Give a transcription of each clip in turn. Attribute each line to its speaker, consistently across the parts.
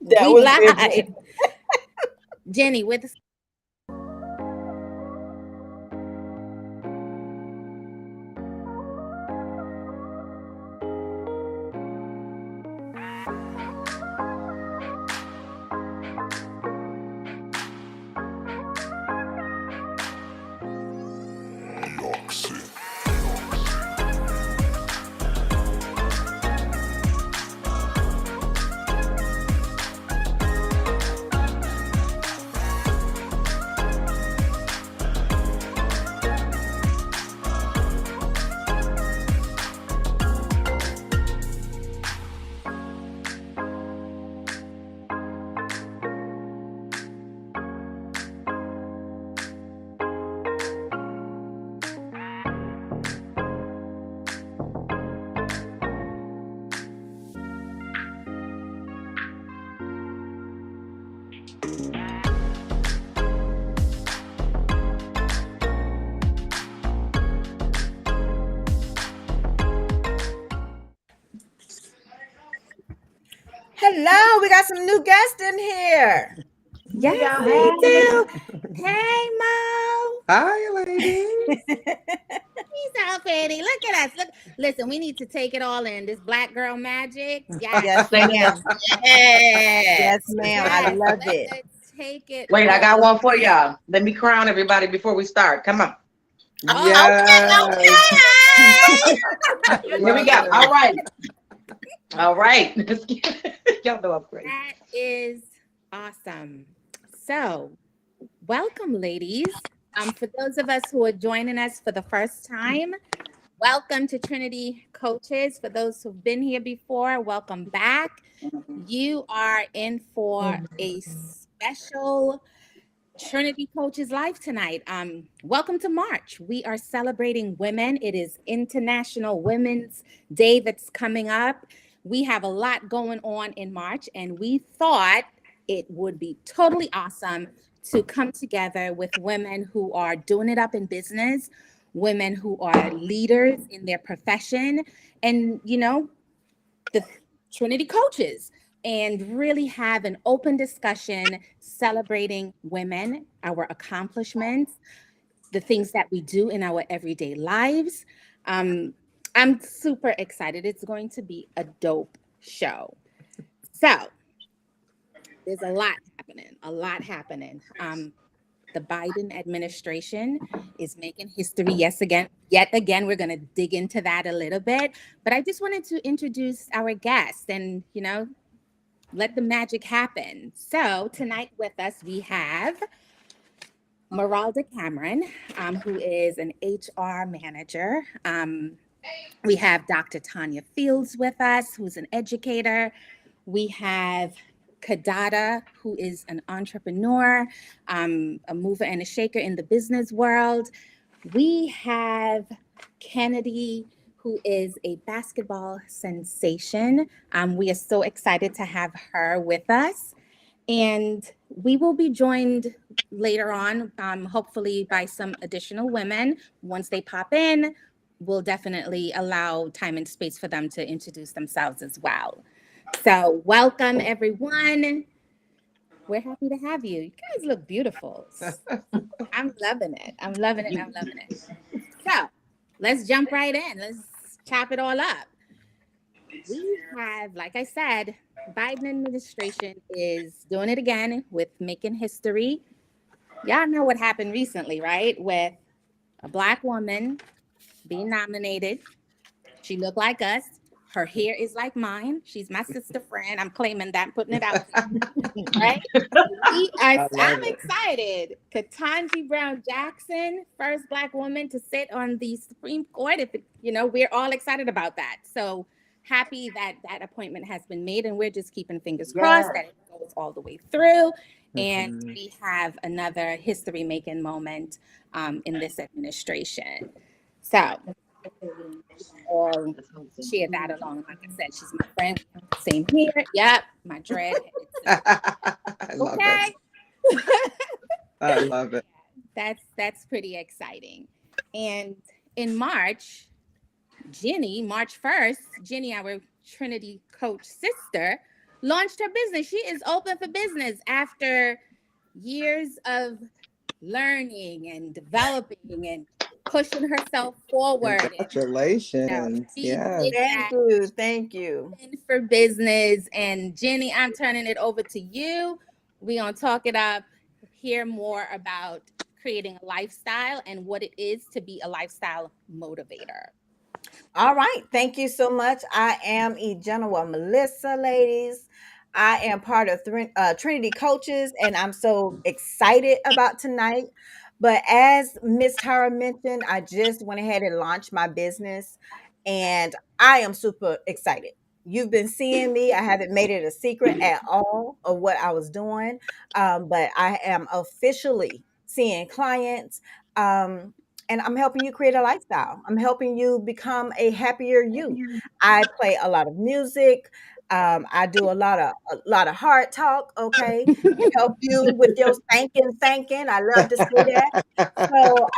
Speaker 1: That
Speaker 2: We
Speaker 1: was
Speaker 2: live.
Speaker 1: good.
Speaker 2: Jenny with the
Speaker 1: Hello, we got some new guests in here.
Speaker 3: Hey
Speaker 2: yes,
Speaker 3: y'all,
Speaker 2: we
Speaker 3: hey.
Speaker 2: do. Hey, Mo.
Speaker 3: Hi, ladies.
Speaker 2: He's so pretty. Look at us. Look, listen. We need to take it all in. This black girl magic. Yes,
Speaker 1: Yes, ma'am.
Speaker 2: yes,
Speaker 1: Yes, ma'am. I
Speaker 2: yes.
Speaker 1: love it.
Speaker 2: Let's take it
Speaker 4: Wait, I
Speaker 2: all
Speaker 4: got one for
Speaker 2: in.
Speaker 4: y'all. Let me crown everybody before we start. Come on.
Speaker 2: Oh,
Speaker 3: Yes.
Speaker 2: okay.
Speaker 4: Here we
Speaker 3: Love
Speaker 4: go.
Speaker 3: it.
Speaker 4: All right. All right. Y'all know I'm crazy.
Speaker 2: That is awesome. So, welcome, ladies. For those of us who are joining us for the first time, welcome to Trinity Coaches. For those who've been here before, welcome back. You are in for a special Trinity Coaches Live tonight. Welcome to March. We are celebrating women. It is International Women's Day that's coming up. We have a lot going on in March, and we thought it would be totally awesome to come together with women who are doing it up in business, women who are leaders in their profession, and the Trinity coaches, and really have an open discussion celebrating women, our accomplishments, the things that we do in our everyday lives. Um, I'm super excited. It's going to be a dope show. So there's a lot happening, a lot happening. The Biden administration is making history. Yet again, we're going to dig into that a little bit. But I just wanted to introduce our guest and, let the magic happen. So tonight with us, we have Maralda Cameron, who is an HR manager. We have Dr. Tanya Fields with us, who's an educator. We have Kadada, who is an entrepreneur, a mover and a shaker in the business world. We have Kennedy, who is a basketball sensation. We are so excited to have her with us. And we will be joined later on, hopefully by some additional women. Once they pop in, we'll definitely allow time and space for them to introduce themselves as well. So, welcome everyone. We're happy to have you. You guys look beautiful. I'm loving it. I'm loving it. I'm loving it. So, let's jump right in. Let's chop it all up. We have, like I said, Biden administration is doing it again with making history. Y'all know what happened recently, right? With a black woman being nominated. She looked like us. Her hair is like mine. She's my sister friend. I'm claiming that, putting it out there, right?
Speaker 3: I
Speaker 2: I'm
Speaker 3: love it.
Speaker 2: excited. Ketanji Brown Jackson, first black woman to sit on the Supreme Court. We're all excited about that. So happy that that appointment has been made, and we're just keeping fingers crossed
Speaker 4: Yes.
Speaker 2: that it goes all the way through. And
Speaker 3: Mhm.
Speaker 2: we have another history-making moment in this administration. So all share that along. Like I said, she's my friend. Same here. Yep, my dread.
Speaker 3: I love it.
Speaker 2: Okay.
Speaker 3: I love it.
Speaker 2: That's pretty exciting. And in March, March 1st, Jenny, our Trinity coach sister, launched her business. She is open for business after years of learning and developing and pushing herself forward.
Speaker 3: Congratulations.
Speaker 2: She
Speaker 3: Yes.
Speaker 2: did
Speaker 1: Thank
Speaker 2: that
Speaker 1: you. Thank you.
Speaker 2: for business. And Jenny, I'm turning it over to you. We're going to talk it up, hear more about creating a lifestyle and what it is to be a lifestyle motivator.
Speaker 1: All right. Thank you so much. I am Genoa Melissa, ladies. I am part of Trinity Coaches, and I'm so excited about tonight. But as Miss Tara mentioned, I just went ahead and launched my business, and I am super excited. You've been seeing me. I haven't made it a secret at all of what I was doing, but I am officially seeing clients. And I'm helping you create a lifestyle. I'm helping you become a happier you. I play a lot of music. I do a lot of hard talk. Okay, help you with your thinking. I love to say that. So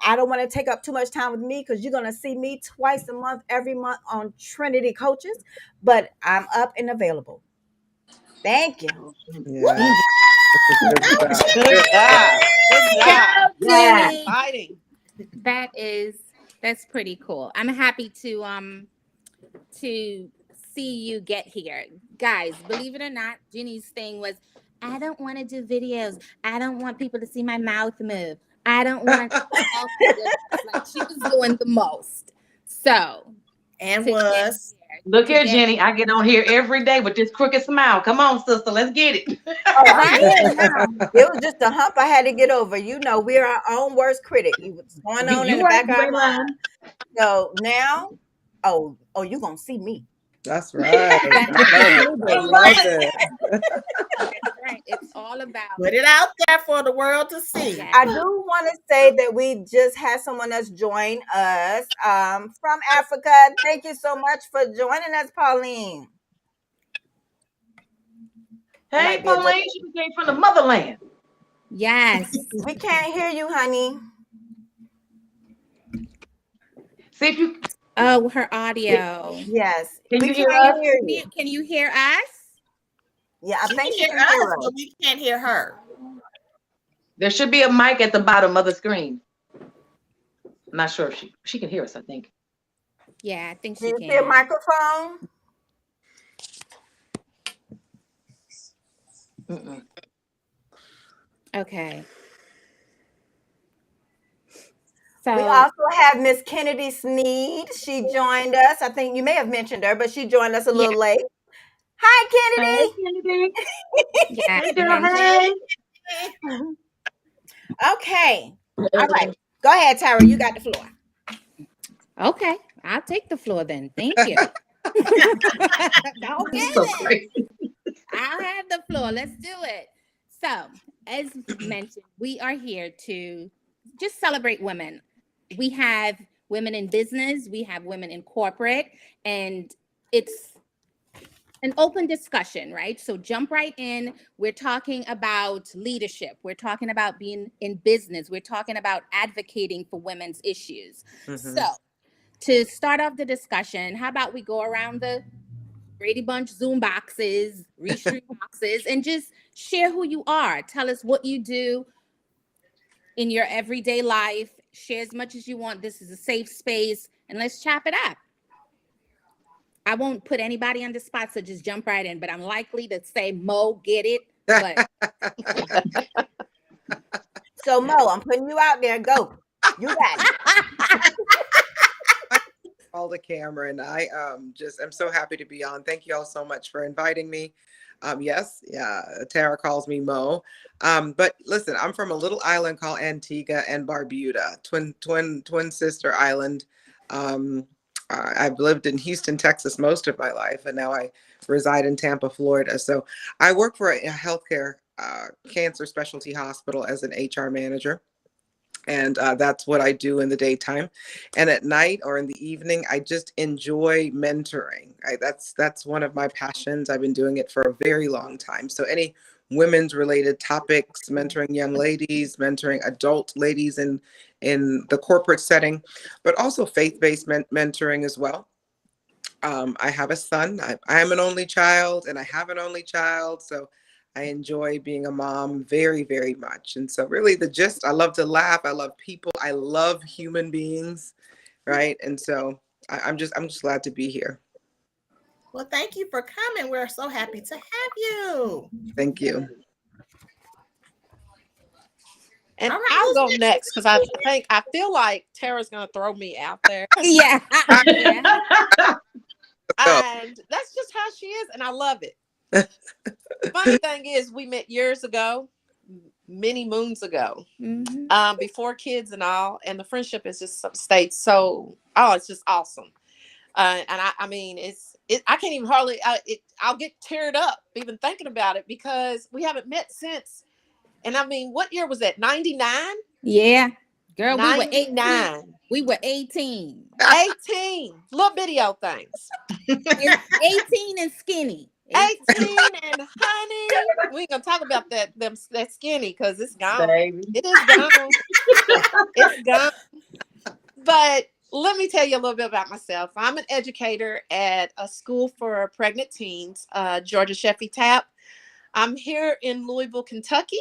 Speaker 1: I don't want to take up too much time with me because you're gonna see me twice a month, every month on Trinity Coaches. But I'm up and available. Thank you.
Speaker 3: Yeah. Good stuff.
Speaker 4: Good job. Good job.
Speaker 2: Jenny.
Speaker 4: Exciting.
Speaker 2: That's pretty cool. I'm happy to see you get here. Guys, believe it or not, Jenny's thing was, I don't want to do videos. I don't want people to see my mouth move. I don't want to like she was doing the most. So
Speaker 1: And
Speaker 2: to
Speaker 1: was.
Speaker 4: Look
Speaker 2: to
Speaker 4: here,
Speaker 2: get-
Speaker 4: Jenny. I get on here every day with this crooked smile. Come on, sister. Let's get it.
Speaker 1: Oh, I'm good now. It was just a hump I had to get over. You know, we're our own worst critic. What's going on in the back of our
Speaker 4: ain't
Speaker 1: mind.
Speaker 4: lying.
Speaker 1: So now, you gonna see me.
Speaker 3: That's right. I love it.
Speaker 2: That's right. It's all about
Speaker 5: Put it out there for the world to see.
Speaker 2: Yeah.
Speaker 1: I do want to say that we just had someone that's joined us from Africa. Thank you so much for joining us, Pauline.
Speaker 4: Hey,
Speaker 1: Might be a
Speaker 4: Pauline, she came from the motherland.
Speaker 2: Yes.
Speaker 1: We can't hear you, honey.
Speaker 4: See if you
Speaker 2: Oh, her audio.
Speaker 1: Yes,
Speaker 4: Can
Speaker 1: we
Speaker 4: you hear
Speaker 1: can't
Speaker 4: us?
Speaker 1: hear you.
Speaker 2: Can you hear us?
Speaker 1: Yeah, I
Speaker 5: She
Speaker 1: think
Speaker 5: can
Speaker 1: she
Speaker 5: hear
Speaker 1: can hear
Speaker 5: us,
Speaker 1: us.
Speaker 5: but we can't hear her.
Speaker 4: There should be a mic at the bottom of the screen. I'm not sure if she can hear us, I think.
Speaker 2: Yeah, I think
Speaker 1: Do
Speaker 2: she
Speaker 1: you see a
Speaker 2: can.
Speaker 1: microphone?
Speaker 4: Mm-mm.
Speaker 2: Okay.
Speaker 1: We
Speaker 2: So
Speaker 1: also have Miss Kennedy Sneed. She joined us. I think you may have mentioned her, but she joined us a little late. Hi,
Speaker 4: Hey,
Speaker 1: Kennedy.
Speaker 4: Kennedy.
Speaker 2: yeah,
Speaker 4: Hey, girl. Hey.
Speaker 1: Okay. All right. Go ahead, Tara. You got the floor.
Speaker 2: okay. I'll take the floor then. Thank you. Okay.
Speaker 4: So
Speaker 2: then.
Speaker 4: crazy.
Speaker 2: I'll have the floor. Let's do it. So, as mentioned, we are here to just celebrate women. We have women in business, we have women in corporate, and it's an open discussion, right? So, jump right in. We're talking about leadership, we're talking about being in business, we're talking about advocating for women's issues. So, to start off the discussion, how about we go around the Brady Bunch Zoom boxes, Restream boxes, and just share who you are. Tell us what you do in your everyday life. Share as much as you want. This is a safe space, and let's chop it up. I won't put anybody on the spot, so just jump right in. But I'm likely to say, Mo, get it. But
Speaker 1: So, Mo, I'm putting you out there. Go. You got it.
Speaker 3: All the camera, and I I'm so happy to be on. Thank you all so much for inviting me. Yes, yeah, Tara calls me Mo. But listen, I'm from a little island called Antigua and Barbuda, twin sister island. I've lived in Houston, Texas most of my life, and now I reside in Tampa, Florida. So I work for a healthcare cancer specialty hospital as an HR manager. And that's what I do in the daytime. And at night or in the evening, I just enjoy mentoring. That's one of my passions. I've been doing it for a very long time. So any women's related topics, mentoring young ladies, mentoring adult ladies in the corporate setting, but also faith-based mentoring as well. I have a son. I am an only child, and I have an only child. So I enjoy being a mom very, very much. And so really the gist, I love to laugh. I love people. I love human beings. Right. And so I'm just glad to be here.
Speaker 5: Well, thank you for coming. We're so happy to have you.
Speaker 3: Thank you.
Speaker 6: And
Speaker 5: All right,
Speaker 6: I'll
Speaker 5: who's
Speaker 6: go
Speaker 5: next?
Speaker 6: next because I feel like Tara's gonna throw me out there.
Speaker 2: Yeah. Yeah.
Speaker 6: And that's just how she is, and I love it. Funny thing is, we met years ago, many moons ago, before kids and all, and the friendship has just stayed so. Oh, it's just awesome. And I mean, I can't even hardly. I'll get teared up even thinking about it because we haven't met since. And I mean, what year was that? 99.
Speaker 2: Yeah. Girl, we were 18.
Speaker 6: 99.
Speaker 2: We were 18.
Speaker 6: 18 little video things.
Speaker 2: 18 and skinny.
Speaker 6: 18 and honey. We ain't gonna talk about that skinny because it's gone.
Speaker 4: Baby.
Speaker 6: It is gone. It's gone. But let me tell you a little bit about myself. I'm an educator at a school for pregnant teens, Georgia Sheffey Tap. I'm here in Louisville, Kentucky.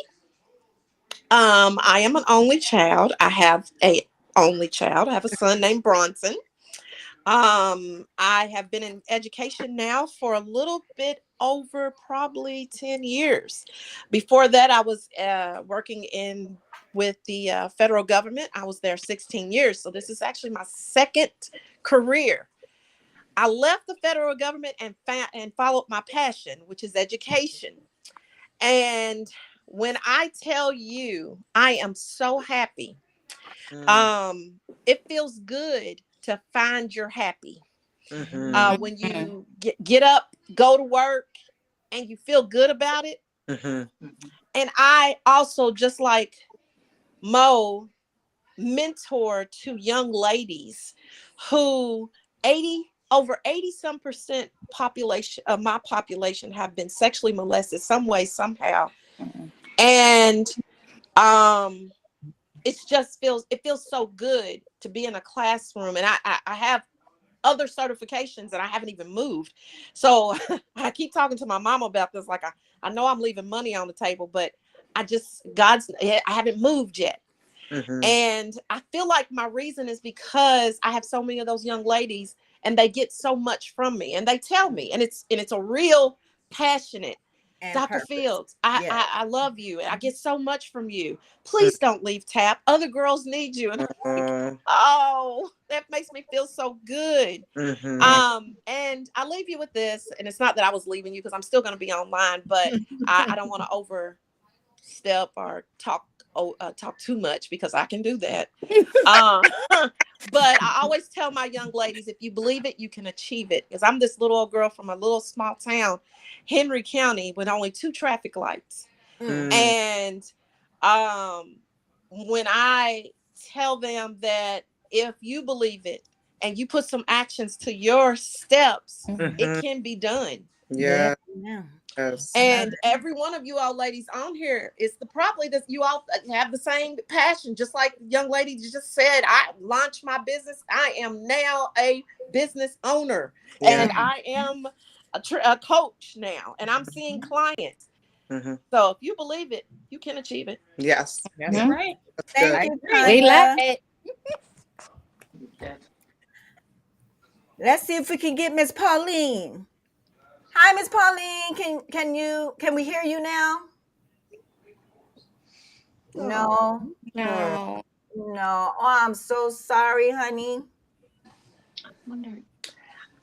Speaker 6: I am an only child. I have a son named Bronson. I have been in education now for a little bit over probably 10 years. Before that, I was working with the federal government. I was there 16 years. So this is actually my second career. I left the federal government and followed my passion, which is education. And when I tell you, I am so happy. It feels good to find your happy. When you get up, go to work, and you feel good about it. And I also, just like Mo, mentor to young ladies who over 80 some percent population of my population have been sexually molested some way, somehow. And it feels so good to be in a classroom. And I have other certifications and I haven't even moved. So I keep talking to my mom about this. Like, I know I'm leaving money on the table, but I haven't moved yet. And I feel like my reason is because I have so many of those young ladies and they get so much from me and they tell me, and it's a real passionate,
Speaker 1: And
Speaker 6: Dr.
Speaker 1: purpose.
Speaker 6: Fields,
Speaker 1: Yes.
Speaker 6: I love you. I get so much from you. Please don't leave TAP. Other girls need you. And I'm like, oh, that makes me feel so good. And I leave you with this. And it's not that I was leaving you because I'm still going to be online, but I don't want to overstep or talk too much because I can do that. But I always tell my young ladies, if you believe it, you can achieve it. Because I'm this little old girl from a little small town, Henry County, with only 2 traffic lights. And when I tell them that if you believe it and you put some actions to your steps, it can be done.
Speaker 3: Yeah.
Speaker 1: Yes.
Speaker 6: And every one of you all ladies on here is probably that you all have the same passion, just like the young lady just said. I launched my business. I am now a business owner, and I am a coach now, and I'm seeing clients. So if you believe it, you can achieve it.
Speaker 3: Yes.
Speaker 5: That's right.
Speaker 1: Thank you,
Speaker 2: We love
Speaker 1: Tanya.
Speaker 2: it.
Speaker 1: Let's see if we can get Miss Pauline. Hi, Miss Pauline. Can we hear you now? No.
Speaker 2: No.
Speaker 1: No. Oh, I'm so sorry, honey.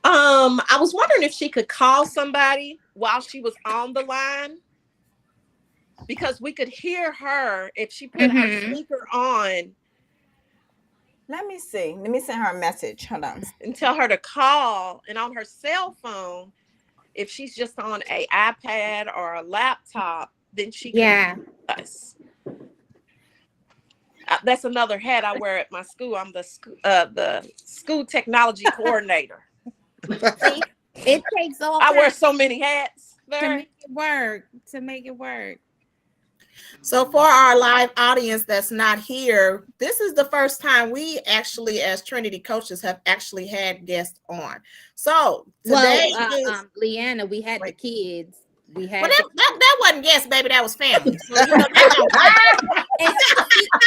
Speaker 6: I was wondering if she could call somebody while she was on the line, because we could hear her if she put her speaker on.
Speaker 1: Let me see. Let me send her a message. Hold on.
Speaker 6: And tell her to call, and on her cell phone, if she's just on a iPad or a laptop, then she can hear us. That's another hat I wear at my school. I'm the school technology coordinator.
Speaker 2: See, it takes all
Speaker 6: I wear so many hats
Speaker 2: to make it work.
Speaker 5: So for our live audience that's not here, this is the first time we actually, as Trinity coaches, have actually had guests on. So today
Speaker 2: Leanna, we had the kids. We had
Speaker 5: that wasn't guests, baby. That was family. So you know that don't count.
Speaker 2: And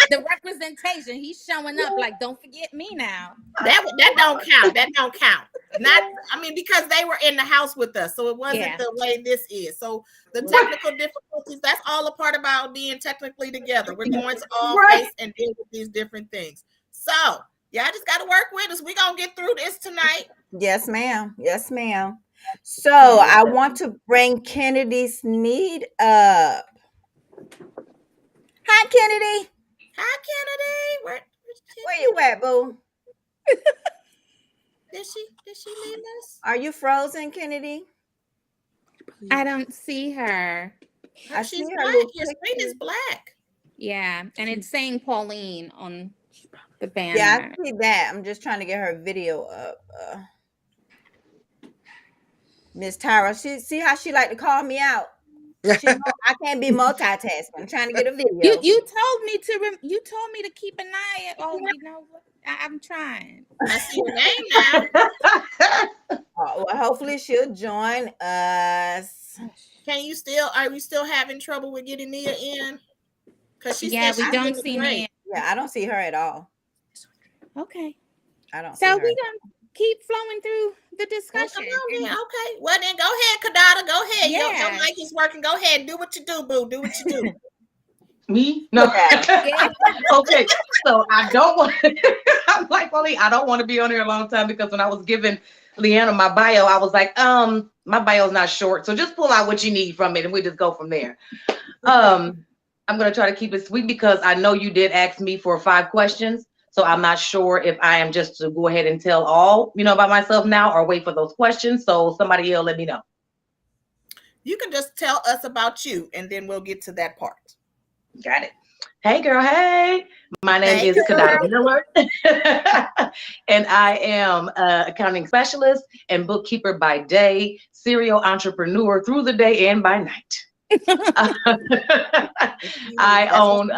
Speaker 2: the representation, he's showing up like, don't forget me now.
Speaker 5: That don't count. That don't count. Not, I mean, because they were in the house with us, so it wasn't the way this is. So the technical difficulties, that's all a part about being technically together. We're going to all face and deal with these different things. So y'all just got to work with us. We're gonna get through this tonight.
Speaker 1: Yes, ma'am. Yes, ma'am. So I want to bring Kennedy Sneed up. Hi, Kennedy.
Speaker 5: Hi, Kennedy.
Speaker 1: Where you at, boo?
Speaker 5: Did she leave us?
Speaker 1: Are you frozen, Kennedy?
Speaker 2: I don't see her.
Speaker 5: I see her. Your screen is black.
Speaker 2: Yeah, and it's saying Pauline on the banner.
Speaker 1: Yeah, I see that. I'm just trying to get her video up. Miss Tyra, see how she like to call me out. She know I can't be multitasking. I'm trying to get a video.
Speaker 2: You told me to keep an eye. Oh, you know what? I'm trying.
Speaker 5: I see your name now.
Speaker 1: Well, hopefully she'll join us.
Speaker 5: Are we still having trouble with getting Nia in? Because
Speaker 2: we don't see Nia.
Speaker 1: Yeah, I don't see her at all.
Speaker 2: Okay.
Speaker 1: I don't.
Speaker 2: So we don't keep flowing through the discussion.
Speaker 5: Okay. Well then, go ahead, Kadada. Go ahead.
Speaker 2: Yeah.
Speaker 5: Your mic is working. Go ahead. Do what you do, boo. Do what you do.
Speaker 4: Me? No. Okay. So I don't want. I'm like, Pauline, I don't want to be on here a long time because when I was giving Leanna my bio, I was like, my bio's not short, so just pull out what you need from it, and we just go from there. I'm gonna try to keep it sweet because I know you did ask me for 5 questions. So I'm not sure if I am just to go ahead and tell all, about myself now or wait for those questions. So somebody else let me know.
Speaker 5: You can just tell us about you and then we'll get to that part.
Speaker 4: Got it. Hey girl, hey. My name is Kadada Miller. And I am an accounting specialist and bookkeeper by day, serial entrepreneur through the day and by night. I own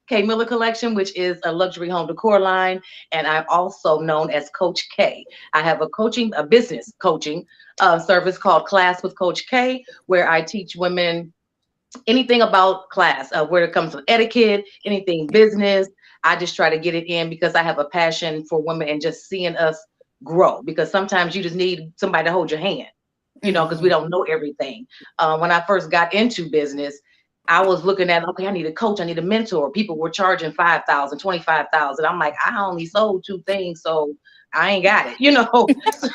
Speaker 4: K Miller Collection, which is a luxury home decor line, and I'm also known as Coach K. I have a business coaching service called Class with Coach K, where I teach women anything about class, where it comes to etiquette, anything business. I just try to get it in because I have a passion for women and just seeing us grow, because sometimes you just need somebody to hold your hand, because we don't know everything. When I first got into business, I was looking at, okay, I need a coach, I need a mentor. People were charging $5,000, $25,000. I'm like, I only sold 2 things, so I ain't got it,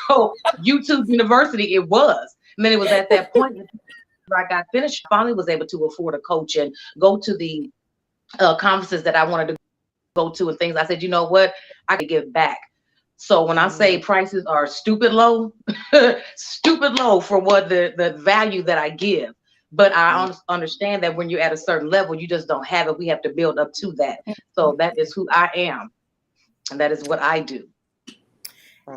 Speaker 4: So YouTube University, it was. And then it was at that point where I got finished, I finally was able to afford a coach and go to the conferences that I wanted to go to and things. I said, you know what, I could give back. So when I say prices are stupid low, stupid low for what the value that I give. But I understand that when you're at a certain level, you just don't have it. We have to build up to that. So that is who I am. And that is what I do.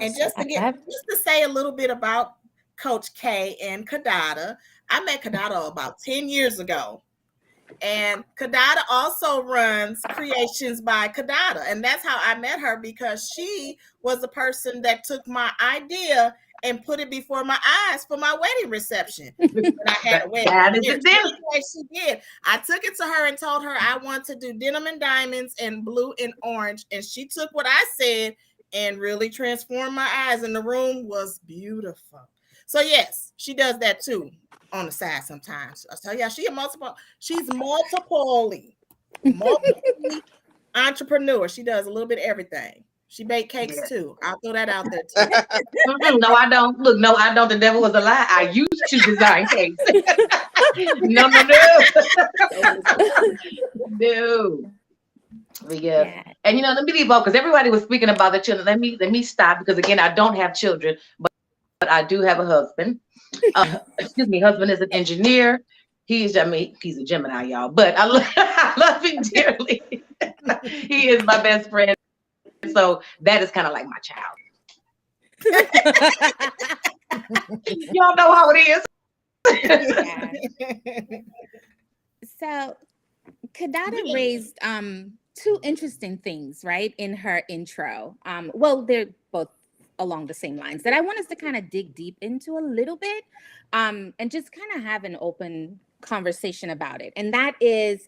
Speaker 5: And just to say a little bit about Coach K and Kadada, I met Kadada about 10 years ago. And Kadada also runs Creations by Kadada. And that's how I met her, because she was the person that took my idea and put it before my eyes for my wedding reception. When I had a wedding. She did. I took it to her and told her I want to do denim and diamonds and blue and orange. And she took what I said and really transformed my eyes. And the room was beautiful. So yes, she does that too on the side sometimes. I tell you, she's multiple entrepreneur. She does a little bit of everything. She baked cakes too. I'll throw that out there too.
Speaker 4: No, I don't. Look, no, I don't. The devil was a lie. I used to design cakes. No. No. Yeah. And let me leave off because everybody was speaking about the children. Let me stop, because again, I don't have children, but I do have a husband. Husband is an engineer. He's a Gemini, y'all, but I love him dearly. He is my best friend. So that is kind of like my child. Y'all know how it is.
Speaker 2: So Kadada raised two interesting things, right, in her intro. Well, they're both along the same lines that I want us to kind of dig deep into a little bit, and just kind of have an open conversation about it. And that is,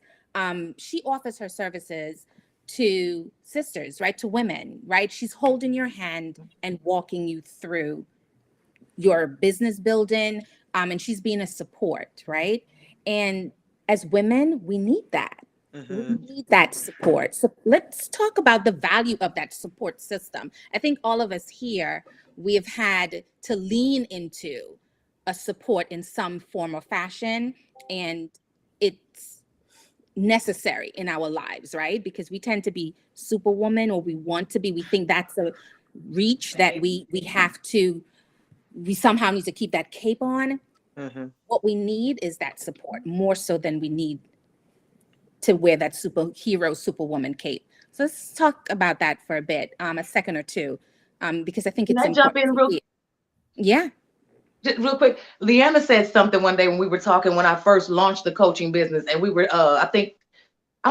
Speaker 2: she offers her services to sisters, right, to women, right? She's holding your hand and walking you through your business building, and she's being a support, right? And as women, we need that. We need that support. So let's talk about the value of that support system. I think all of us here, we have had to lean into a support in some form or fashion, and it's necessary in our lives, right? Because we tend to be superwoman, or we want to be. We think that's a reach that we have to. We somehow need to keep that cape on. What we need is that support more so than we need to wear that superhero, superwoman cape. So let's talk about that for a bit, a second or two, because I think it's important.
Speaker 4: Jump in real?
Speaker 2: Yeah.
Speaker 4: Just real quick, Leanna said something one day when we were talking when I first launched the coaching business, and we were, I don't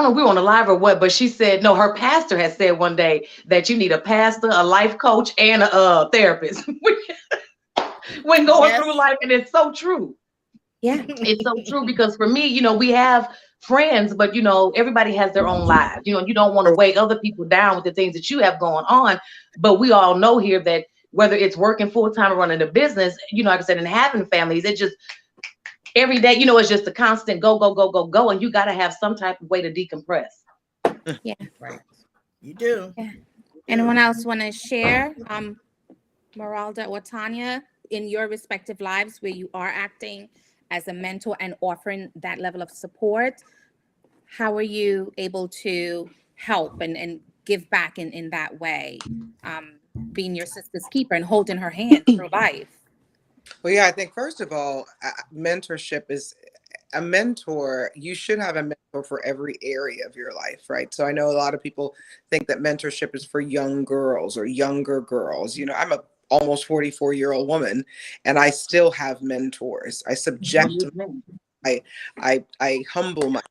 Speaker 4: know if we were on a live or what, but she said, no, her pastor had said one day that you need a pastor, a life coach, and a therapist when going through life, and it's so true.
Speaker 2: Yeah,
Speaker 4: it's so true, because for me, we have friends, but everybody has their own lives. You don't want to weigh other people down with the things that you have going on. But we all know here that whether it's working full-time or running a business, like I said, and having families, it just every day, it's just a constant go, go, go, go, go. And you got to have some type of way to decompress.
Speaker 2: Yeah.
Speaker 5: Right. You do.
Speaker 2: Yeah. Anyone else want to share, Meralda or Tanya, in your respective lives where you are acting as a mentor and offering that level of support? How are you able to help and give back in that way, being your sister's keeper and holding her hand through life?
Speaker 3: Well, yeah, I think first of all, mentorship is a mentor. You should have a mentor for every area of your life, right? So I know a lot of people think that mentorship is for young girls or younger girls. I'm a almost 44-year-old woman, and I still have mentors. I subject I humble myself.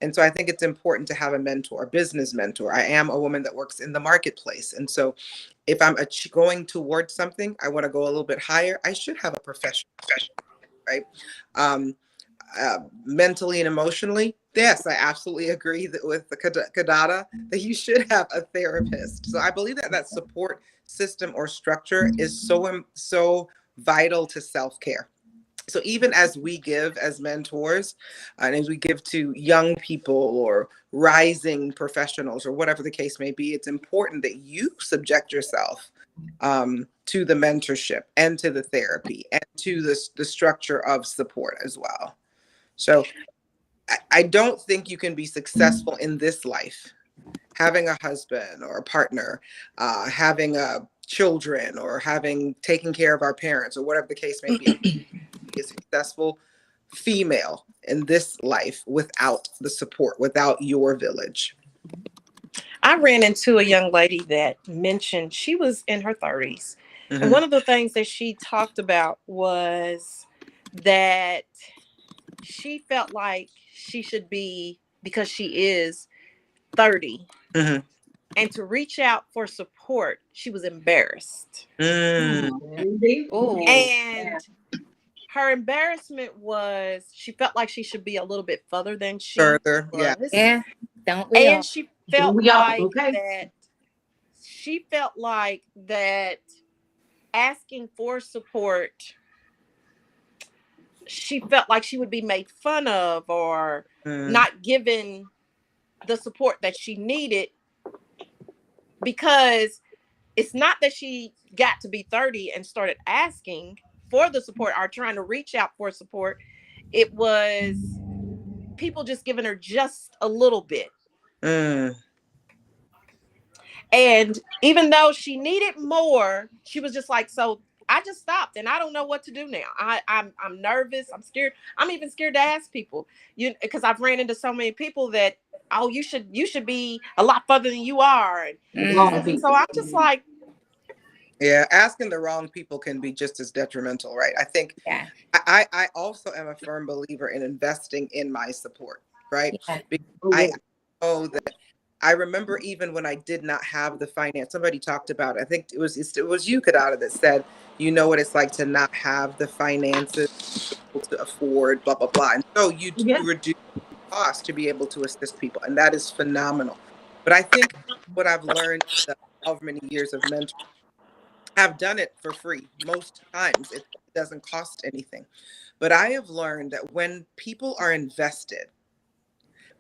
Speaker 3: And so I think it's important to have a mentor, a business mentor. I am a woman that works in the marketplace. And so if I'm going towards something, I want to go a little bit higher, I should have a professional, right? Mentally and emotionally, yes, I absolutely agree with the Kadada that you should have a therapist. So I believe that support system or structure is so vital to self-care. So even as we give as mentors, and as we give to young people or rising professionals or whatever the case may be, it's important that you subject yourself to the mentorship and to the therapy and to the structure of support as well. So I don't think you can be successful in this life having a husband or a partner, having children, or taken care of our parents, or whatever the case may be. A successful female in this life without the support, without your village.
Speaker 6: I ran into a young lady that mentioned she was in her 30s. And one of the things that she talked about was that she felt like she should be, because she is 30, and to reach out for support, she was embarrassed. And her embarrassment was she felt like she should be a little bit further than she was.
Speaker 2: Yeah. Don't we
Speaker 6: and
Speaker 2: all?
Speaker 6: she felt like that she felt like that asking for support, she felt like she would be made fun of or not given the support that she needed, because it's not that she got to be 30 and started asking for the support or trying to reach out for support. It was people just giving her just a little bit. And even though she needed more, she was just like, so I just stopped and I don't know what to do now. I'm nervous. I'm scared. I'm even scared to ask people, because I've ran into so many people that, oh, you should be a lot further than you are. And so I'm just like,
Speaker 3: yeah, asking the wrong people can be just as detrimental, right? I think I also am a firm believer in investing in my support. right?
Speaker 2: Yeah.
Speaker 3: Because I know that I remember even when I did not have the finance, somebody talked about, I think it was you, Kadada, that said, you know what it's like to not have the finances to afford, blah, blah, blah. And so you do reduce cost to be able to assist people. And that is phenomenal. But I think what I've learned over many years of mentoring, I've done it for free. Most times it doesn't cost anything. But I have learned that when people are invested,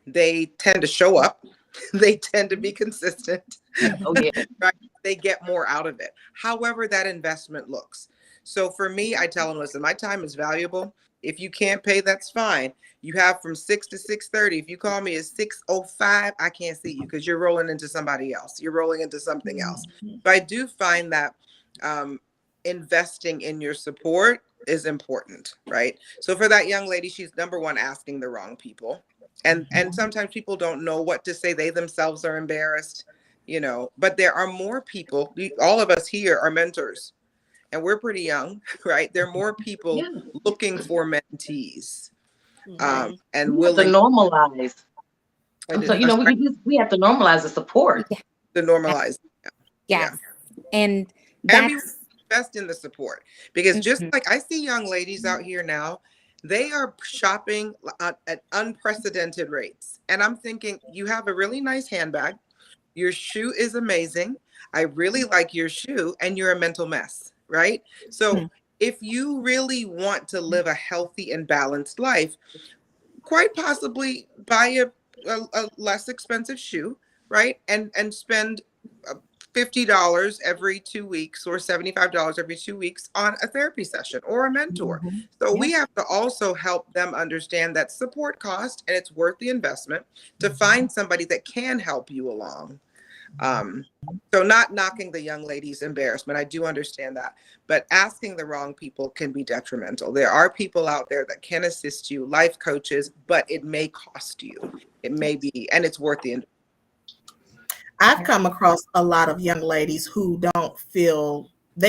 Speaker 3: they tend to show up. They tend to be consistent.
Speaker 4: Oh yeah.
Speaker 3: Right? They get more out of it. However that investment looks. So for me, I tell them, listen, my time is valuable. If you can't pay, that's fine. You have from 6 to 6:30. If you call me at 6:05, I can't see you because you're rolling into somebody else. You're rolling into something else. But I do find that investing in your support is important, right? So for that young lady, she's number one, asking the wrong people. And sometimes people don't know what to say. They themselves are embarrassed, but there are more people. All of us here are mentors, and we're pretty young, right? There are more people looking for mentees, and willing
Speaker 4: to normalize. So we have to normalize the support.
Speaker 3: To normalize.
Speaker 2: Yes. And
Speaker 3: we invest in the support, because just like I see young ladies out here now, they are shopping at unprecedented rates. And I'm thinking, you have a really nice handbag. Your shoe is amazing. I really like your shoe, and you're a mental mess, right? So if you really want to live a healthy and balanced life, quite possibly buy a less expensive shoe, right? And spend $50 every 2 weeks or $75 every 2 weeks on a therapy session or a mentor. So we have to also help them understand that support cost, and it's worth the investment to find somebody that can help you along. So not knocking the young lady's embarrassment. I do understand that, but asking the wrong people can be detrimental. There are people out there that can assist you, life coaches, but it may cost you. It may be, and it's worth the investment.
Speaker 5: I've come across a lot of young ladies who they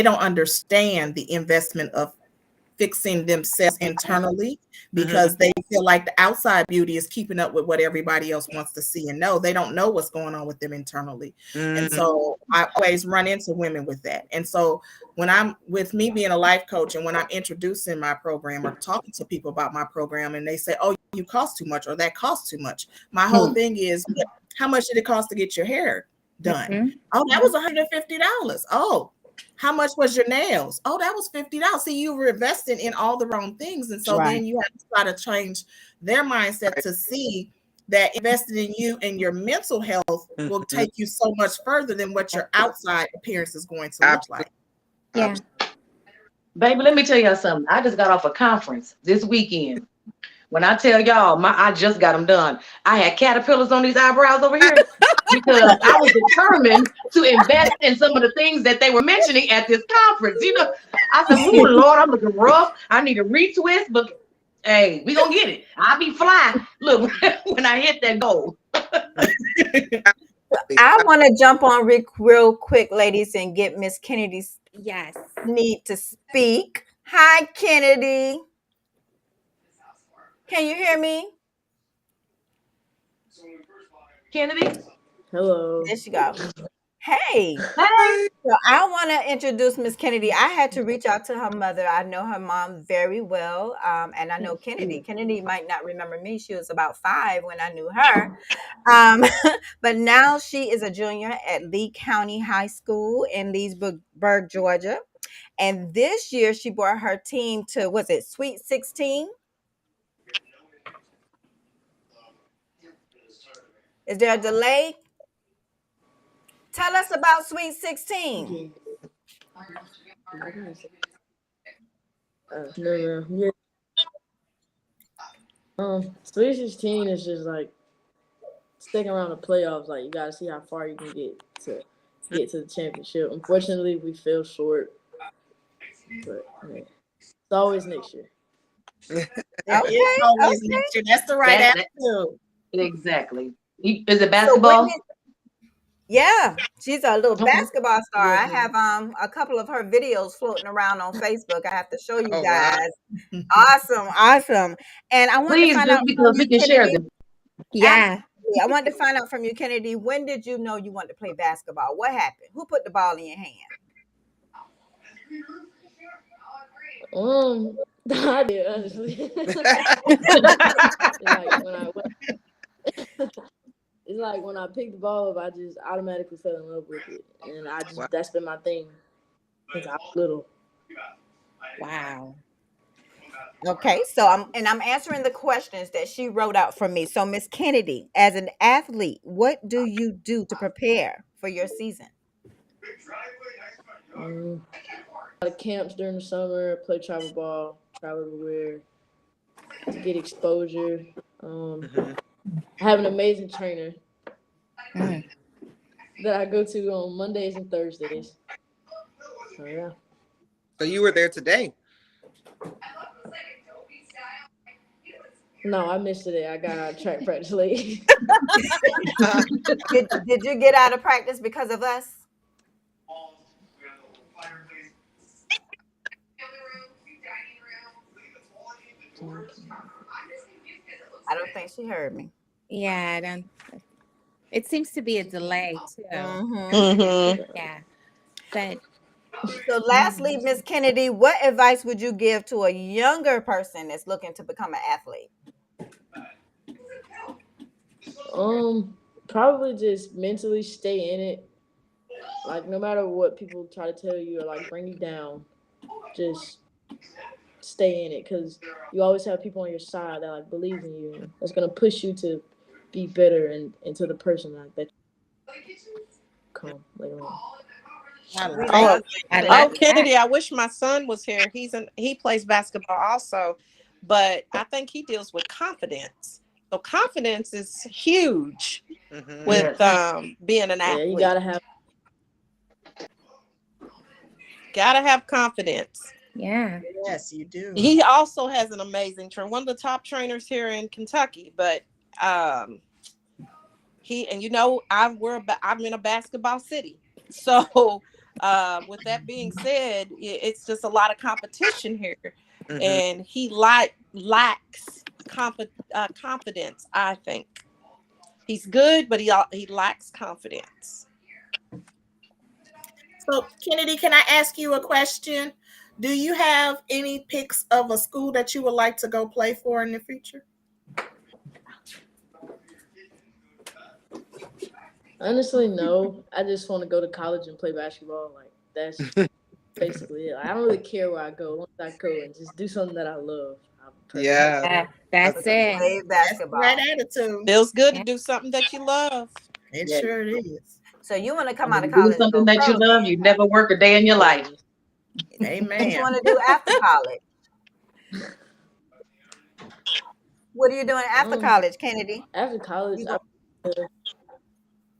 Speaker 5: don't understand the investment of fixing themselves internally, because they feel like the outside beauty is keeping up with what everybody else wants to see and know. They don't know what's going on with them internally. And so I always run into women with that. And so when I'm with me being a life coach, and when I'm introducing my program or talking to people about my program, and they say, oh, you cost too much, or that costs too much, my whole thing is, how much did it cost to get your hair done? Oh, that was $150. Oh, how much was your nails? Oh, that was $50. See, you were investing in all the wrong things. And so then you have to try to change their mindset to see that investing in you and your mental health will take you so much further than what your outside appearance is going to look like.
Speaker 2: Yeah.
Speaker 4: Baby, let me tell y'all something. I just got off a conference this weekend. When I tell y'all, I just got them done. I had caterpillars on these eyebrows over here because I was determined to invest in some of the things that they were mentioning at this conference. I said, oh, Lord, I'm looking rough. I need a retwist, but hey, we gonna get it. I'll be fly. Look, when I hit that goal.
Speaker 1: I want to jump on real quick, ladies, and get Miss Kennedy's need to speak. Hi, Kennedy. Can you hear me?
Speaker 4: Kennedy?
Speaker 7: Hello.
Speaker 1: There she go. Hey. So I want to introduce Miss Kennedy. I had to reach out to her mother. I know her mom very well. And I know Kennedy. Kennedy might not remember me. She was about 5 when I knew her. But now she is a junior at Lee County High School in Leesburg, Georgia. And this year she brought her team to, was it Sweet 16? Is there a delay? Tell us about Sweet 16.
Speaker 7: No. Yeah. Sweet 16 is just like sticking around the playoffs. Like, you gotta see how far you can get to the championship. Unfortunately, we fell short, but it's always next year.
Speaker 5: It's always next year. That's the right attitude.
Speaker 4: Exactly. Is it basketball?
Speaker 1: Yeah, she's a little basketball star. I have a couple of her videos floating around on Facebook. I have to show you guys. Wow. Awesome. And I want to find out
Speaker 4: because we can share them.
Speaker 2: Yeah.
Speaker 1: Absolutely. I wanted to find out from you, Kennedy, when did you know you wanted to play basketball? What happened? Who put the ball in your hand?
Speaker 7: I did, honestly. Like when I it's like when I picked the ball up, I just automatically fell in love with it, and I just
Speaker 3: Wow.
Speaker 7: that's been my thing since I was little.
Speaker 2: Wow.
Speaker 1: Okay, so I'm answering the questions that she wrote out for me. So, Miss Kennedy, as an athlete, what do you do to prepare for your season?
Speaker 7: A lot of camps during the summer, play travel ball, travel everywhere to get exposure. I have an amazing trainer that I go to on Mondays and Thursdays. So yeah.
Speaker 3: So you were there today?
Speaker 7: No, I missed today. I got out of track practice late.
Speaker 1: Did you get out of practice because of us? I don't think she heard me.
Speaker 2: Yeah, I don't. It seems to be a delay too. Yeah. But
Speaker 1: So lastly, Miss Kennedy, what advice would you give to a younger person that's looking to become an athlete?
Speaker 7: Probably just mentally stay in it. Like no matter what people try to tell you or like bring you down, just stay in it because you always have people on your side that like believe in you and that's gonna push you to be better and into the person like that you come later on.
Speaker 6: Oh, Kennedy, I wish my son was here. He plays basketball also, but I think he deals with confidence. So confidence is huge with being an athlete.
Speaker 7: Yeah, you
Speaker 6: gotta have confidence.
Speaker 2: Yeah.
Speaker 5: Yes, you do.
Speaker 6: He also has an amazing trainer, one of the top trainers here in Kentucky. But I'm in a basketball city, so with that being said, it's just a lot of competition here, and he lacks confidence. I think he's good, but he lacks confidence.
Speaker 5: So, Kennedy, can I ask you a question? Do you have any picks of a school that you would like to go play for in the future?
Speaker 7: Honestly, no. I just want to go to college and play basketball. Like that's basically it. I don't really care where I go. Once I go and just do something that I love.
Speaker 3: Yeah,
Speaker 2: that's it.
Speaker 1: Play basketball.
Speaker 5: Right attitude.
Speaker 6: Feels good to do something that you love.
Speaker 5: It sure is.
Speaker 1: So you want to come out of
Speaker 4: Do
Speaker 1: college,
Speaker 4: something
Speaker 1: go
Speaker 4: that you
Speaker 1: pro,
Speaker 4: love. You never work a day in your life.
Speaker 5: Amen.
Speaker 1: What you want to do after college? What are you doing after college, Kennedy?
Speaker 7: After college,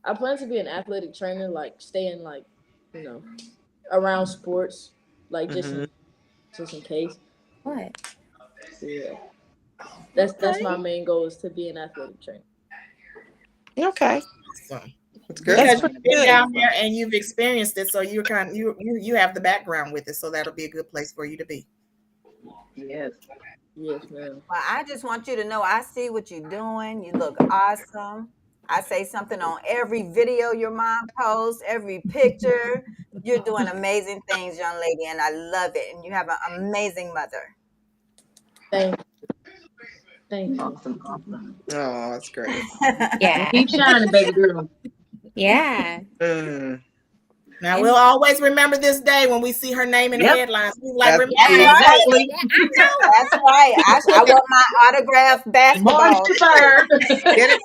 Speaker 7: I plan to be an athletic trainer, like staying like, around sports, like just in case.
Speaker 2: What?
Speaker 7: Yeah. That's my main goal is to be an athletic trainer.
Speaker 6: Okay.
Speaker 5: Awesome.
Speaker 3: That's good.
Speaker 5: Because you've been down there and you've experienced it, so you're you have the background with it, so that'll be a good place for you to be.
Speaker 4: Yes.
Speaker 7: Yes, ma'am.
Speaker 1: Well, I just want you to know I see what you're doing. You look awesome. I say something on every video your mom posts, every picture. You're doing amazing things, young lady, and I love it. And you have an amazing mother.
Speaker 7: Thank you.
Speaker 4: Awesome.
Speaker 3: Oh, that's great.
Speaker 2: Yeah.
Speaker 4: Keep shining, baby girl.
Speaker 2: Yeah.
Speaker 5: Now we'll always remember this day when we see her name in the headlines. We like,
Speaker 4: Exactly.
Speaker 1: That's right. I want my autographed basketball.
Speaker 3: Get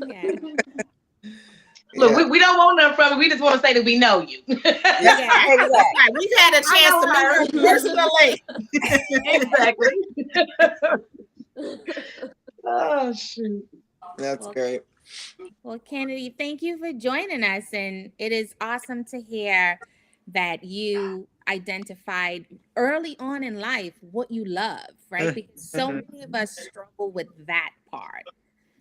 Speaker 2: Yeah.
Speaker 4: Look, we don't want nothing from it. We just want to say that we know you.
Speaker 5: Yeah, exactly. We've had a chance to meet her personally.
Speaker 4: Exactly. Oh, shoot.
Speaker 3: That's great.
Speaker 2: Well, Kennedy, thank you for joining us. And it is awesome to hear that you identified early on in life what you love, right? Because so many of us struggle with that part,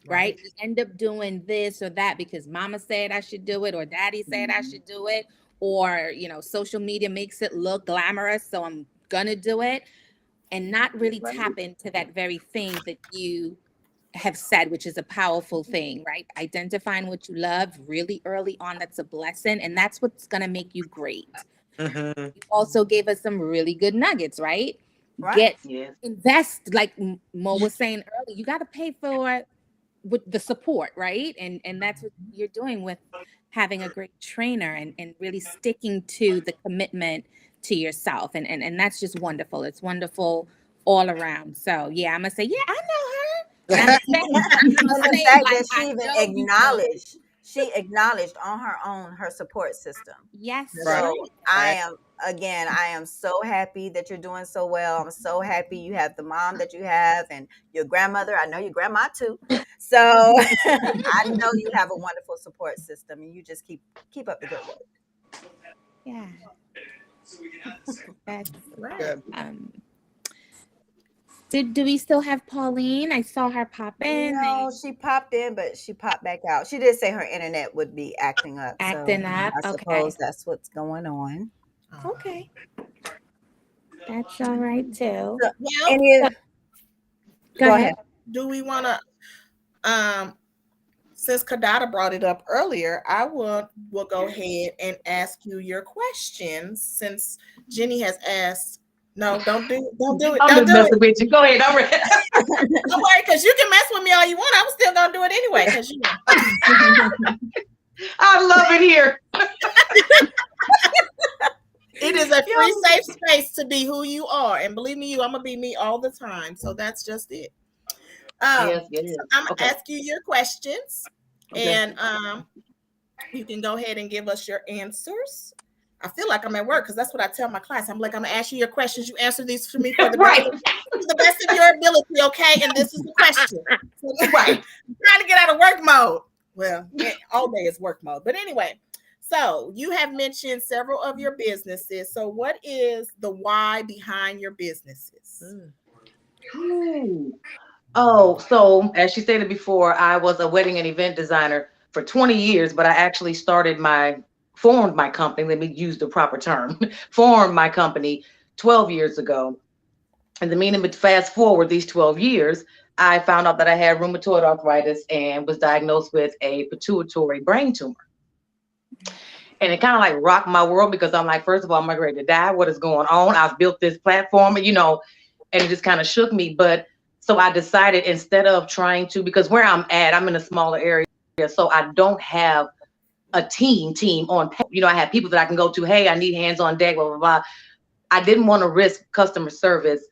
Speaker 2: right? We end up doing this or that because mama said I should do it or daddy said I should do it, or, social media makes it look glamorous, so I'm going to do it, and not really tap into that very thing that you have said, which is a powerful thing, right? Identifying what you love really early on, that's a blessing, and that's what's going to make you great. You also gave us some really good nuggets, right? Invest, like Mo was saying earlier, you got to pay for with the support, right? And that's what you're doing with having a great trainer and really sticking to the commitment to yourself. And that's just wonderful. It's wonderful all around. So yeah, I'm gonna say, yeah, I know her.
Speaker 1: And the fact that she acknowledged on her own her support system.
Speaker 2: Yes.
Speaker 1: So I am so happy that you're doing so well. I'm so happy you have the mom that you have and your grandmother. I know your grandma too. So I know you have a wonderful support system, and you just keep up the good work.
Speaker 2: Yeah. That's
Speaker 3: good.
Speaker 2: Do we still have Pauline? I saw her pop in.
Speaker 1: No, she popped in, but she popped back out. She did say her internet would be acting up.
Speaker 2: I
Speaker 1: suppose that's what's going on.
Speaker 2: Okay. That's all right too.
Speaker 1: Go ahead.
Speaker 5: Do we want to, since Kadada brought it up earlier, I will go ahead and ask you your questions, since Jenny has asked. No, don't do it. Don't do it.
Speaker 4: With you. Go ahead. I'm ready.
Speaker 5: Don't worry, because you can mess with me all you want. I'm still gonna do it anyway. Because you know.
Speaker 4: I love it here.
Speaker 5: It is a free, safe space to be who you are, and believe me, I'm gonna be me all the time. So that's just it.
Speaker 4: Yes, it is.
Speaker 5: So I'm gonna ask you your questions, and you can go ahead and give us your answers. I feel like I'm at work because that's what I tell my class. I'm like, I'm gonna ask you your questions. You answer these for me for the best of your ability, okay? And this is the question. Right. I'm trying to get out of work mode. Well, all day is work mode. But anyway, so you have mentioned several of your businesses. So what is the why behind your businesses?
Speaker 4: Oh, so as she stated before, I was a wedding and event designer for 20 years, but I actually formed my company, let me use the proper term, formed my company 12 years ago. And the meaning, but fast forward these 12 years, I found out that I had rheumatoid arthritis and was diagnosed with a pituitary brain tumor. And it kind of like rocked my world, because I'm like, first of all, I'm ready to die. What is going on? I've built this platform, and it just kind of shook me. But so I decided, instead of trying to, because where I'm at, I'm in a smaller area, so I don't have a team on, I have people that I can go to. Hey, I need hands on deck, blah, blah, blah. I didn't want to risk customer service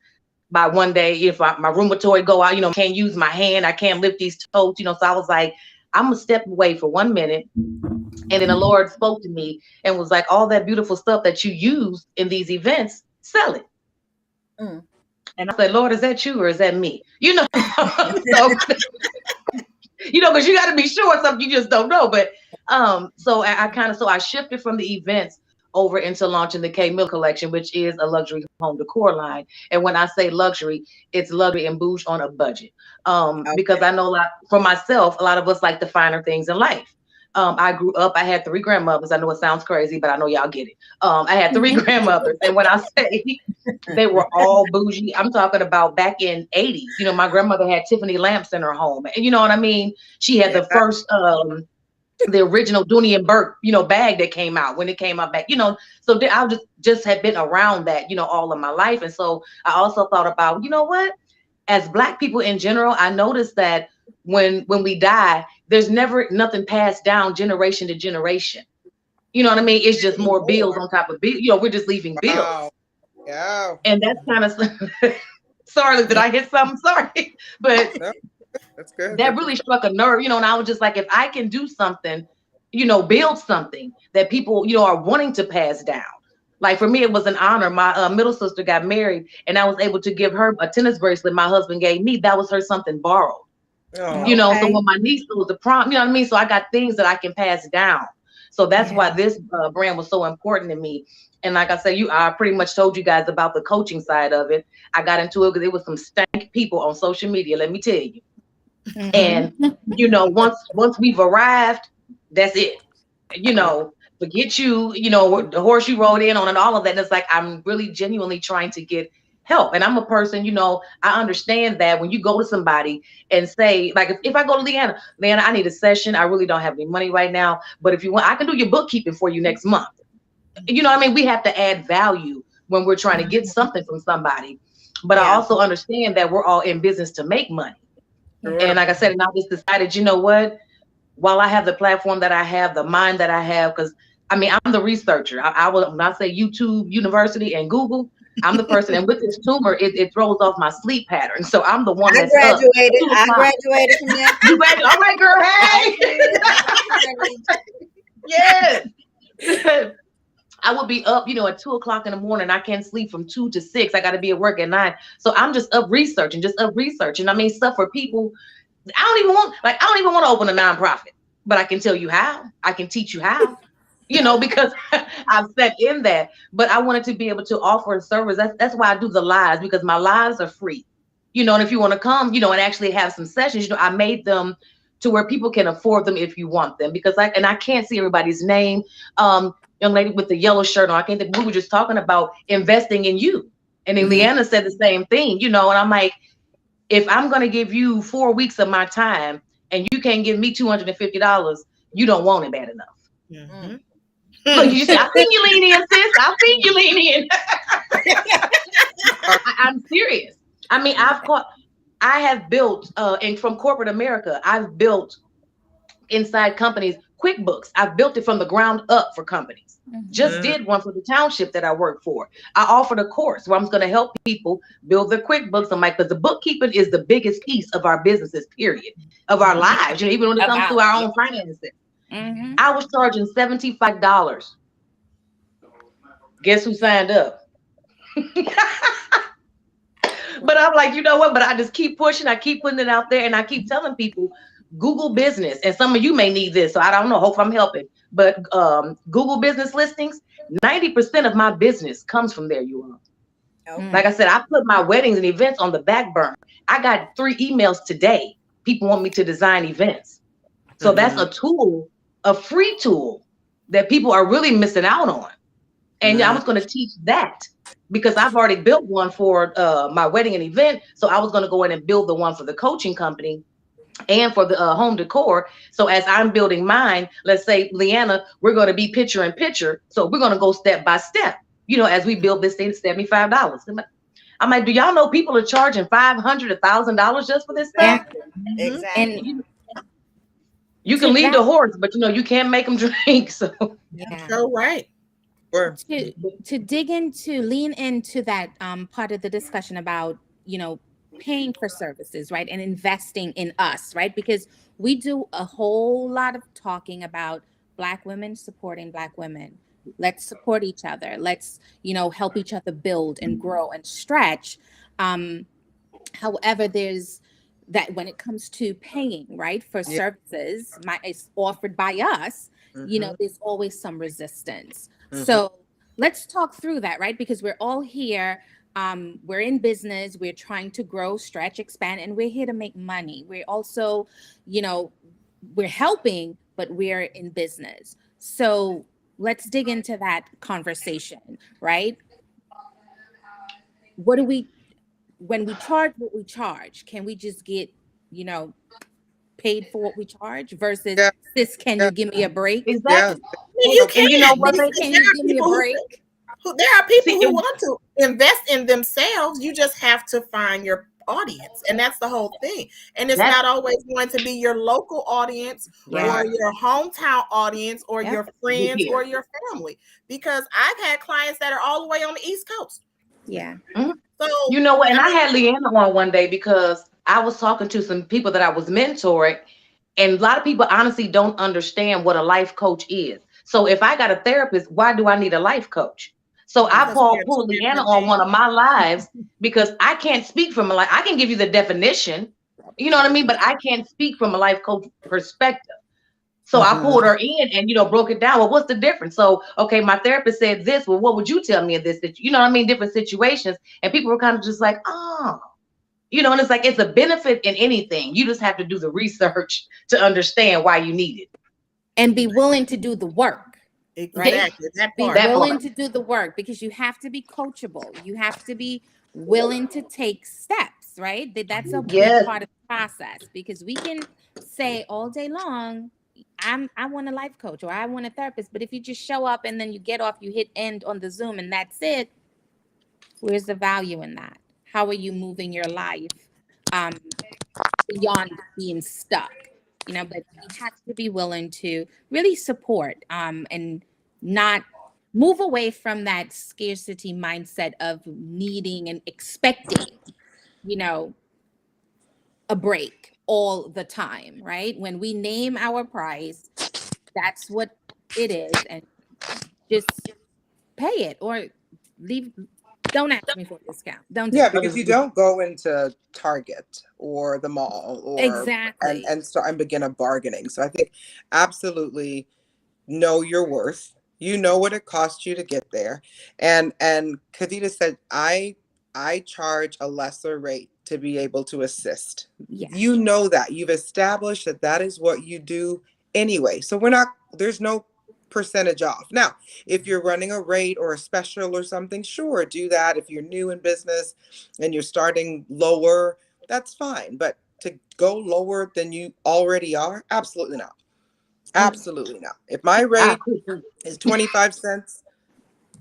Speaker 4: by one day, if my rheumatoid go out, can't use my hand, I can't lift these totes, so I was like, I'm gonna step away for 1 minute. And then the Lord spoke to me and was like, all that beautiful stuff that you use in these events, sell it. And I said, Lord, is that you or is that me? So, because you got to be sure something you just don't know. But so I shifted from the events over into launching the K Miller collection, which is a luxury home decor line. And when I say luxury, it's luxury and bougie on a budget. Because I know for myself, a lot of us like the finer things in life. I grew up, I had 3 grandmothers. I know it sounds crazy, but I know y'all get it. I had 3 grandmothers. And when I say they were all bougie, I'm talking about back in 80s. My grandmother had Tiffany lamps in her home. And you know what I mean? She had the first, the original Dooney and Burke, bag that came out when it came out back, so I just had been around that, all of my life. And so I also thought about, what, as Black people in general, I noticed that when we die, there's never nothing passed down generation to generation. You know what I mean? It's just more bills on top of bills. We're just leaving bills.
Speaker 3: Yeah.
Speaker 4: And that's kind of, sorry, did I hit something? Sorry, but
Speaker 3: that's good.
Speaker 4: That really struck a nerve, and I was just like, if I can do something, build something that people, are wanting to pass down. Like for me, it was an honor. My middle sister got married, and I was able to give her a tennis bracelet my husband gave me. That was her something borrowed. So when my niece was the prom, so I got things that I can pass down. So that's why this brand was so important to me. And like I said, I pretty much told you guys about the coaching side of it. I got into it because there was some stank people on social media, let me tell you. And once we've arrived, that's it. Forget you, the horse you rode in on and all of that. And it's like, I'm really genuinely trying to get help. And I'm a person, you know, I understand that when you go to somebody and say, like, if I go to Leanna, I need a session. I really don't have any money right now, but if you want, I can do your bookkeeping for you next month. You know what I mean? We have to add value when we're trying to get something from somebody. But I also understand that we're all in business to make money. And like I said, and I just decided, you know what? While I have the platform that I have, the mind that I have, because I mean, I'm the researcher. I will not say YouTube University and Google. I'm the person, and with this tumor, it throws off my sleep pattern. So I'm the one that's up.
Speaker 1: I graduated from there.
Speaker 4: You graduated? All right, girl. Hey. Yes. I would be up, you know, at 2 o'clock in the morning. I can't sleep from 2 to 6. I got to be at work at 9. So I'm just up researching. I mean, stuff for people. I don't even want to open a nonprofit, but I can tell you how. I can teach you how, you know, because I've sat in that. But I wanted to be able to offer a service. That's why I do the lives, because my lives are free, you know. And if you want to come, you know, and actually have some sessions, you know, I made them to where people can afford them if you want them, because I can't see everybody's name. Young lady with the yellow shirt on, I can't think, we were just talking about investing in you. And then Leanna said the same thing, you know, and I'm like, if I'm going to give you 4 weeks of my time and you can't give me $250, you don't want it bad enough. So you say, I think you lean in, sis. I think you lean in. I'm serious. I mean, I have built, and from corporate America, I've built inside companies, QuickBooks. I've built it from the ground up for companies. Just did one for the township that I work for. I offered a course where I'm going to help people build their QuickBooks. I'm like, because the bookkeeping is the biggest piece of our businesses, period, of our lives. You know, even when it comes to our own finances. I was charging $75. Guess who signed up? But I'm like, you know what? But I just keep pushing. I keep putting it out there, and I keep telling people, Google business. And some of you may need this, so I don't know. Hope I'm helping. But Google business listings, 90% of my business comes from there, you all. Like I said, I put my weddings and events on the back burner. I got 3 emails today. People want me to design events. So that's a tool, a free tool that people are really missing out on. And I was going to teach that because I've already built one for my wedding and event. So I was going to go in and build the one for the coaching company and for the home decor. So as I'm building mine, let's say, Leanna, we're going to be picture in picture. So we're going to go step by step, you know, as we build this thing, $75. I'm like, do y'all know people are charging $500, $1,000 just for this stuff?
Speaker 1: Exactly.
Speaker 4: And you can lead the horse, but you know, you can't make them drink. So
Speaker 5: so right.
Speaker 2: To lean into that part of the discussion about, you know, paying for services, right, and investing in us, right, because we do a whole lot of talking about Black women supporting Black women. Let's support each other. Let's, you know, help each other build and grow and stretch. However, there's that when it comes to paying, right, for services, it's offered by us, you know, there's always some resistance. So let's talk through that, right? Because we're all here. We're in business. We're trying to grow, stretch, expand, and we're here to make money. We're also, you know, we're helping, but we're in business. So let's dig into that conversation, right? What do we, when we charge what we charge, can we just get, you know, paid for what we charge versus sis, can you give me a break?
Speaker 4: Exactly.
Speaker 5: You can.
Speaker 4: You know what?
Speaker 2: Can you give me a break?
Speaker 5: There are people who want to invest in themselves. You just have to find your audience, and that's the whole thing. And it's not always going to be your local audience or your hometown audience or your friends or your family, because I've had clients that are all the way on the East Coast. So
Speaker 4: you know what? And I had Leanna on one day because I was talking to some people that I was mentoring, and a lot of people honestly don't understand what a life coach is. So if I got a therapist, why do I need a life coach? So I pulled Leanna on one of my lives because I can't speak from a life. I can give you the definition, you know what I mean? But I can't speak from a life coach perspective. So I pulled her in and, you know, broke it down. Well, what's the difference? So, okay, my therapist said this. Well, what would you tell me in this? You know what I mean? Different situations. And people were kind of just like, oh, you know, and it's like, it's a benefit in anything. You just have to do the research to understand why you need it.
Speaker 2: And be willing to do the work.
Speaker 5: Exactly.
Speaker 2: Right? Be willing to do the work, because you have to be coachable. You have to be willing to take steps, right? That's a big
Speaker 4: Yes.
Speaker 2: part of the process, because we can say all day long, I want a life coach or I want a therapist, but if you just show up and then you get off, you hit end on the Zoom and that's it, where's the value in that? How are you moving your life beyond being stuck? But we have to be willing to really support and not move away from that scarcity mindset of needing and expecting, a break all the time, right? When we name our price, that's what it is, and just pay it or leave. Don't ask me for a discount. Don't do
Speaker 3: Yeah,
Speaker 2: it.
Speaker 3: because you don't go into Target or the mall
Speaker 2: Exactly.
Speaker 3: and begin a bargaining. So I think absolutely know your worth. You know what it costs you to get there. And Khadija said, I charge a lesser rate to be able to assist.
Speaker 2: Yes.
Speaker 3: You know that. You've established that is what you do anyway. So there's no percentage off. Now, if you're running a rate or a special or something, sure, do that. If you're new in business and you're starting lower, that's fine. But to go lower than you already are, absolutely not. Absolutely not. If my rate is 25 cents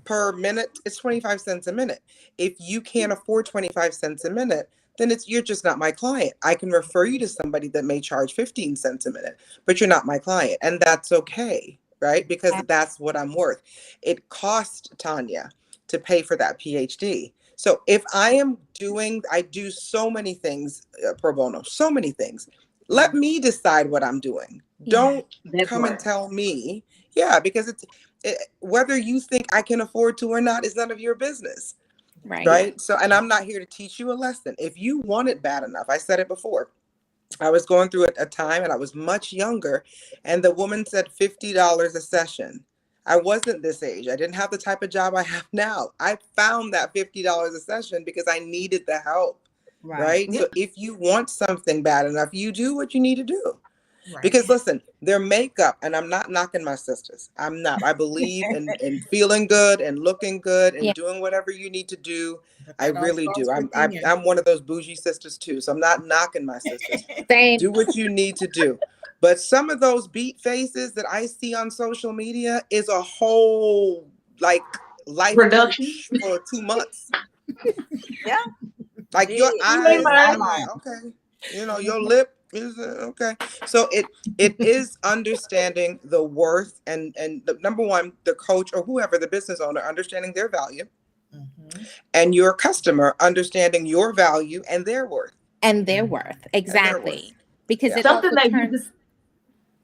Speaker 3: per minute, it's 25 cents a minute. If you can't afford 25 cents a minute, then you're just not my client. I can refer you to somebody that may charge 15 cents a minute, but you're not my client. And that's okay, right? Because that's what I'm worth. It cost Tanya to pay for that PhD. So if I do so many things pro bono, so many things. Let me decide what I'm doing. Don't come and tell me. Yeah, because whether you think I can afford to or not is none of your business. Right. So, and I'm not here to teach you a lesson. If you want it bad enough, I said it before. I was going through a time and I was much younger, and the woman said $50 a session. I wasn't this age. I didn't have the type of job I have now. I found that $50 a session because I needed the help. Right. So if you want something bad enough, you do what you need to do. Right. Because listen, their makeup, and I'm not knocking my sisters. I'm not. I believe in feeling good and looking good and doing whatever you need to do. I really do. I'm one of those bougie sisters too. So I'm not knocking my sisters. Do what you need to do. But some of those beat faces that I see on social media is a whole life
Speaker 4: production
Speaker 3: for 2 months.
Speaker 1: Yeah.
Speaker 3: Like your eyes, I'm like, okay. Your lip is okay. So it is understanding the worth and the number one, the coach or whoever, the business owner, understanding their value, and your customer understanding your value and their worth.
Speaker 2: Exactly. Because it's
Speaker 4: something that you just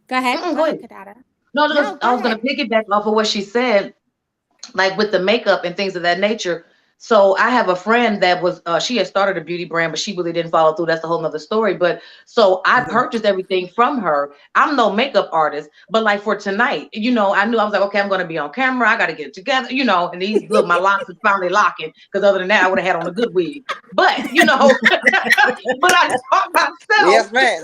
Speaker 2: go ahead.
Speaker 4: Go ahead.
Speaker 2: Kadada.
Speaker 4: No, I was going to piggyback off of what she said, like with the makeup and things of that nature. So I have a friend that was, she had started a beauty brand, but she really didn't follow through. That's a whole nother story. But so I purchased everything from her. I'm no makeup artist, but like for tonight, I knew I was like, okay, I'm going to be on camera. I got to get it together, and these look, my locks are finally locking. Because other than that, I would have had on a good wig. But, but I taught myself,
Speaker 3: yes, man.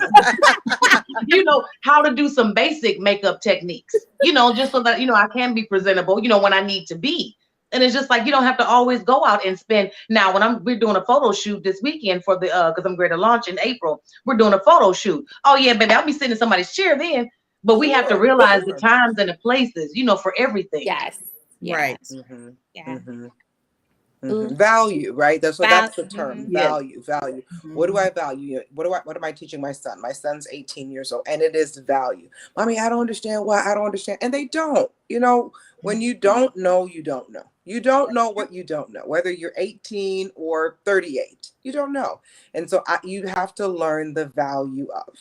Speaker 4: how to do some basic makeup techniques, just so that, I can be presentable, when I need to be. And it's just like, you don't have to always go out and spend. Now, when we're doing a photo shoot this weekend for because I'm going to launch in April, we're doing a photo shoot. Oh yeah, baby, I'll be sitting in somebody's chair then. But we have to realize the times and the places, for everything.
Speaker 2: Yes.
Speaker 5: Right.
Speaker 3: Mm-hmm.
Speaker 2: Yeah.
Speaker 3: Mm-hmm. Mm-hmm. Value, right? That's the term. Value.
Speaker 5: Mm-hmm.
Speaker 3: What do I value? What am I teaching my son? My son's 18 years old, and it is value. Mommy, I don't understand why. I don't understand. And they don't. When you don't know, you don't know. You don't know what you don't know, whether you're 18 or 38. You don't know. And so you have to learn the value of.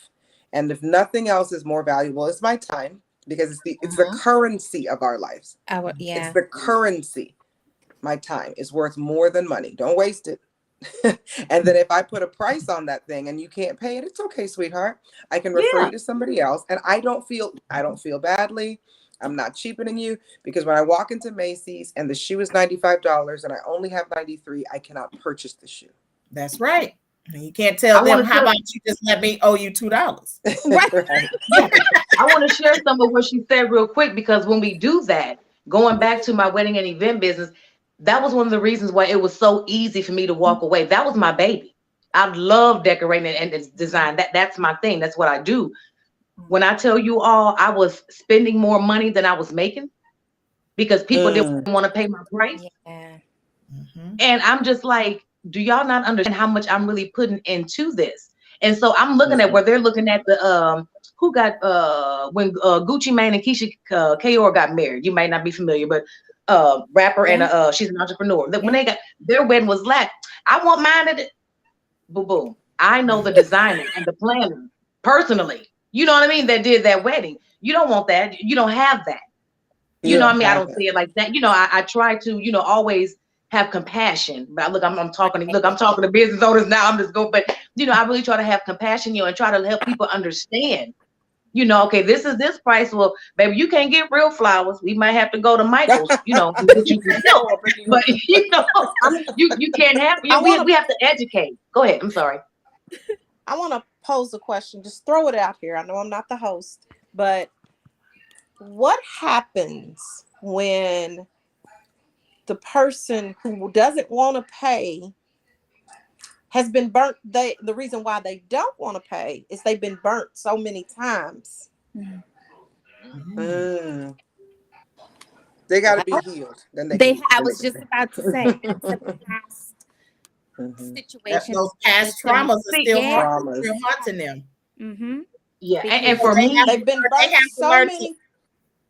Speaker 3: And if nothing else is more valuable, it's my time, because it's the currency of our lives. It's the currency. My time is worth more than money. Don't waste it. And then if I put a price on that thing and you can't pay it, it's okay, sweetheart. I can refer you to somebody else. And I don't feel badly. I'm not cheapening you, because when I walk into Macy's and the shoe is $95 and I only have $93, I cannot purchase the shoe.
Speaker 5: That's right. And you can't tell them, how about you just let me owe you $2?
Speaker 3: Right.
Speaker 4: I want to share some of what she said real quick, because when we do that, going back to my wedding and event business, that was one of the reasons why it was so easy for me to walk away. That was my baby. I love decorating and design. That's my thing. That's what I do. When I tell you all, I was spending more money than I was making because people didn't want to pay my price.
Speaker 2: Yeah.
Speaker 4: And I'm just like, do y'all not understand how much I'm really putting into this? And so I'm looking at where they're looking at the who got when Gucci Mane and Keisha Kayor got married. You might not be familiar, but rapper and she's an entrepreneur. When they got their wedding was like, I want mine at boom boom. I know the designer and the planner personally. You know what I mean? That did that wedding. You don't want that. You don't have that. You know what I mean? I don't see it like that. You know, I try to, you know, always have compassion. But look, I'm talking to business owners now. I'm just going, but you know, I really try to have compassion, you know, and try to help people understand. You know, okay, this is this price. Well, baby, you can't get real flowers. We might have to go to Michael's, you know, but you can still. But you know, you can't have. You know, we have to educate. Go ahead. I'm sorry.
Speaker 6: I want to pose a question. Just throw it out here. I know I'm not the host, but what happens when the person who doesn't want to pay has been burnt? The reason why they don't want to pay is they've been burnt so many times.
Speaker 3: They got to be healed. Then
Speaker 2: I was just about to say, it's a past situation.
Speaker 5: Those past traumas are still haunting them.
Speaker 4: Yeah, and for me,
Speaker 6: they've been burnt so many.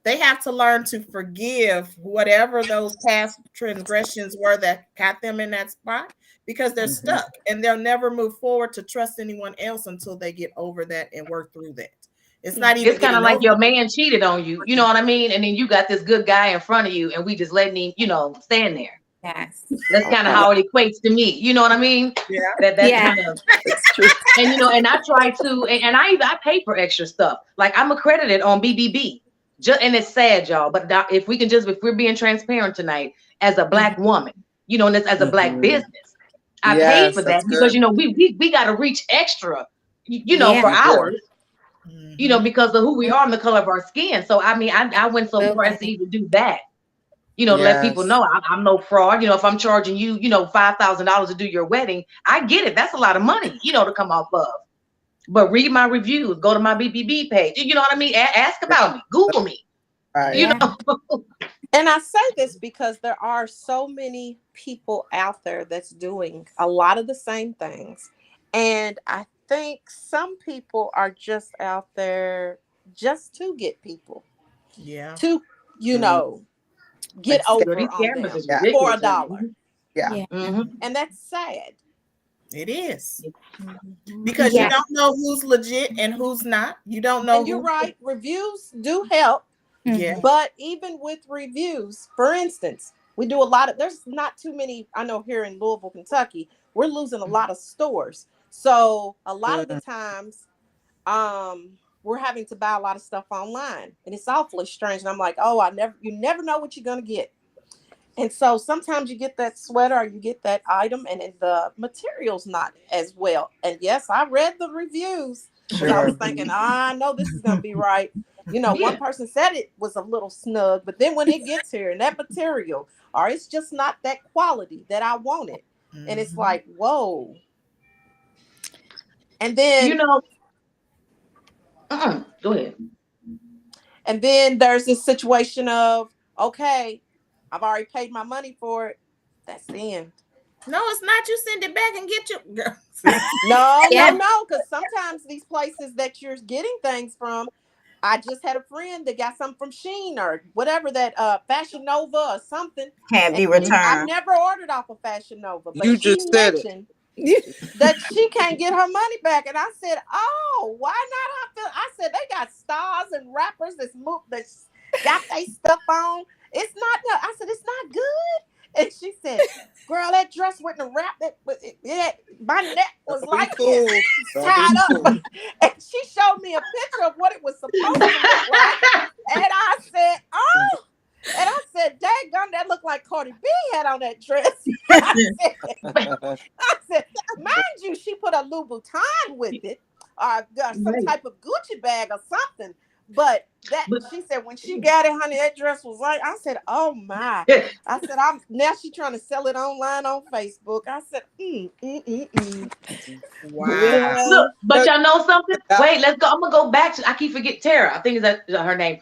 Speaker 5: They have to learn to forgive whatever those past transgressions were that got them in that spot, because they're stuck and they'll never move forward to trust anyone else until they get over that and work through that. It's not even.
Speaker 4: It's kind of like your man cheated on you. You know what I mean? And then you got this good guy in front of you, and we just letting him, you know, stand there.
Speaker 2: Yes,
Speaker 4: that's kind of how it equates to me. You know what I mean?
Speaker 5: Yeah,
Speaker 4: that's kind of. It's true. And you know, and I try to, and I pay for extra stuff. Like I'm accredited on BBB. And it's sad, y'all. But if we're being transparent tonight, as a Black woman, you know, and as a Black business, I paid for that because you know we got to reach extra, you know, for ours. You know, because of who we are and the color of our skin. So I mean, I went so far as to even do that. You know, to let people know I'm no fraud. You know, if I'm charging you, you know, $5,000 to do your wedding, I get it. That's a lot of money, you know, to come off of. But read my reviews, go to my BBB page. You know what I mean? Ask about me, Google me.
Speaker 3: Right.
Speaker 4: You know.
Speaker 6: And I say this because there are so many people out there that's doing a lot of the same things. And I think some people are just out there just to get people.
Speaker 5: Yeah.
Speaker 6: To, you know, get over on them for $1.
Speaker 3: Yeah.
Speaker 6: And that's sad.
Speaker 5: It is. Because you don't know who's legit and who's not. You don't know.
Speaker 6: And you're right. Reviews do help.
Speaker 5: Yeah.
Speaker 6: But even with reviews, for instance, we do a lot of, there's not too many, I know here in Louisville, Kentucky, we're losing a lot of stores. So a lot of the times, we're having to buy a lot of stuff online, and it's awfully strange. And I'm like, oh, you never know what you're going to get. And so sometimes you get that sweater or you get that item and the material's not as well. And yes, I read the reviews. Sure. I was thinking, I know this is going to be right. You know, one person said it was a little snug, but then when it gets here and that material, or it's just not that quality that I wanted. And it's like, whoa. And then,
Speaker 4: you know, go ahead.
Speaker 6: And then there's this situation of, okay, I've already paid my money for it. That's the end.
Speaker 5: No, it's not. You send it back and get your girl.
Speaker 6: No, because sometimes these places that you're getting things from, I just had a friend that got something from Shein or whatever, that Fashion Nova or something.
Speaker 1: Can't be returned.
Speaker 6: I've never ordered off of Fashion Nova, but
Speaker 3: you just said it.
Speaker 6: That she can't get her money back. And I said, oh, why not? I said, they got stars and rappers that's got their stuff on. It's not, I said, it's not good. And she said, girl, that dress wouldn't have wrapped it. My neck was like this, tied up. And she showed me a picture of what it was supposed to look like. And I said, oh. And I said, daggone, that looked like Cardi B had on that dress. I said, mind you, she put a Louboutin with it, or some type of Gucci bag or something. But she said when she got it, honey, that dress was like, I said, oh my. I said, now she trying to sell it online on Facebook. I said,
Speaker 5: Wow.
Speaker 4: Look, but y'all know something? Wait, let's go. I'm gonna go back to. I keep forgetting Tara. I think is that her name.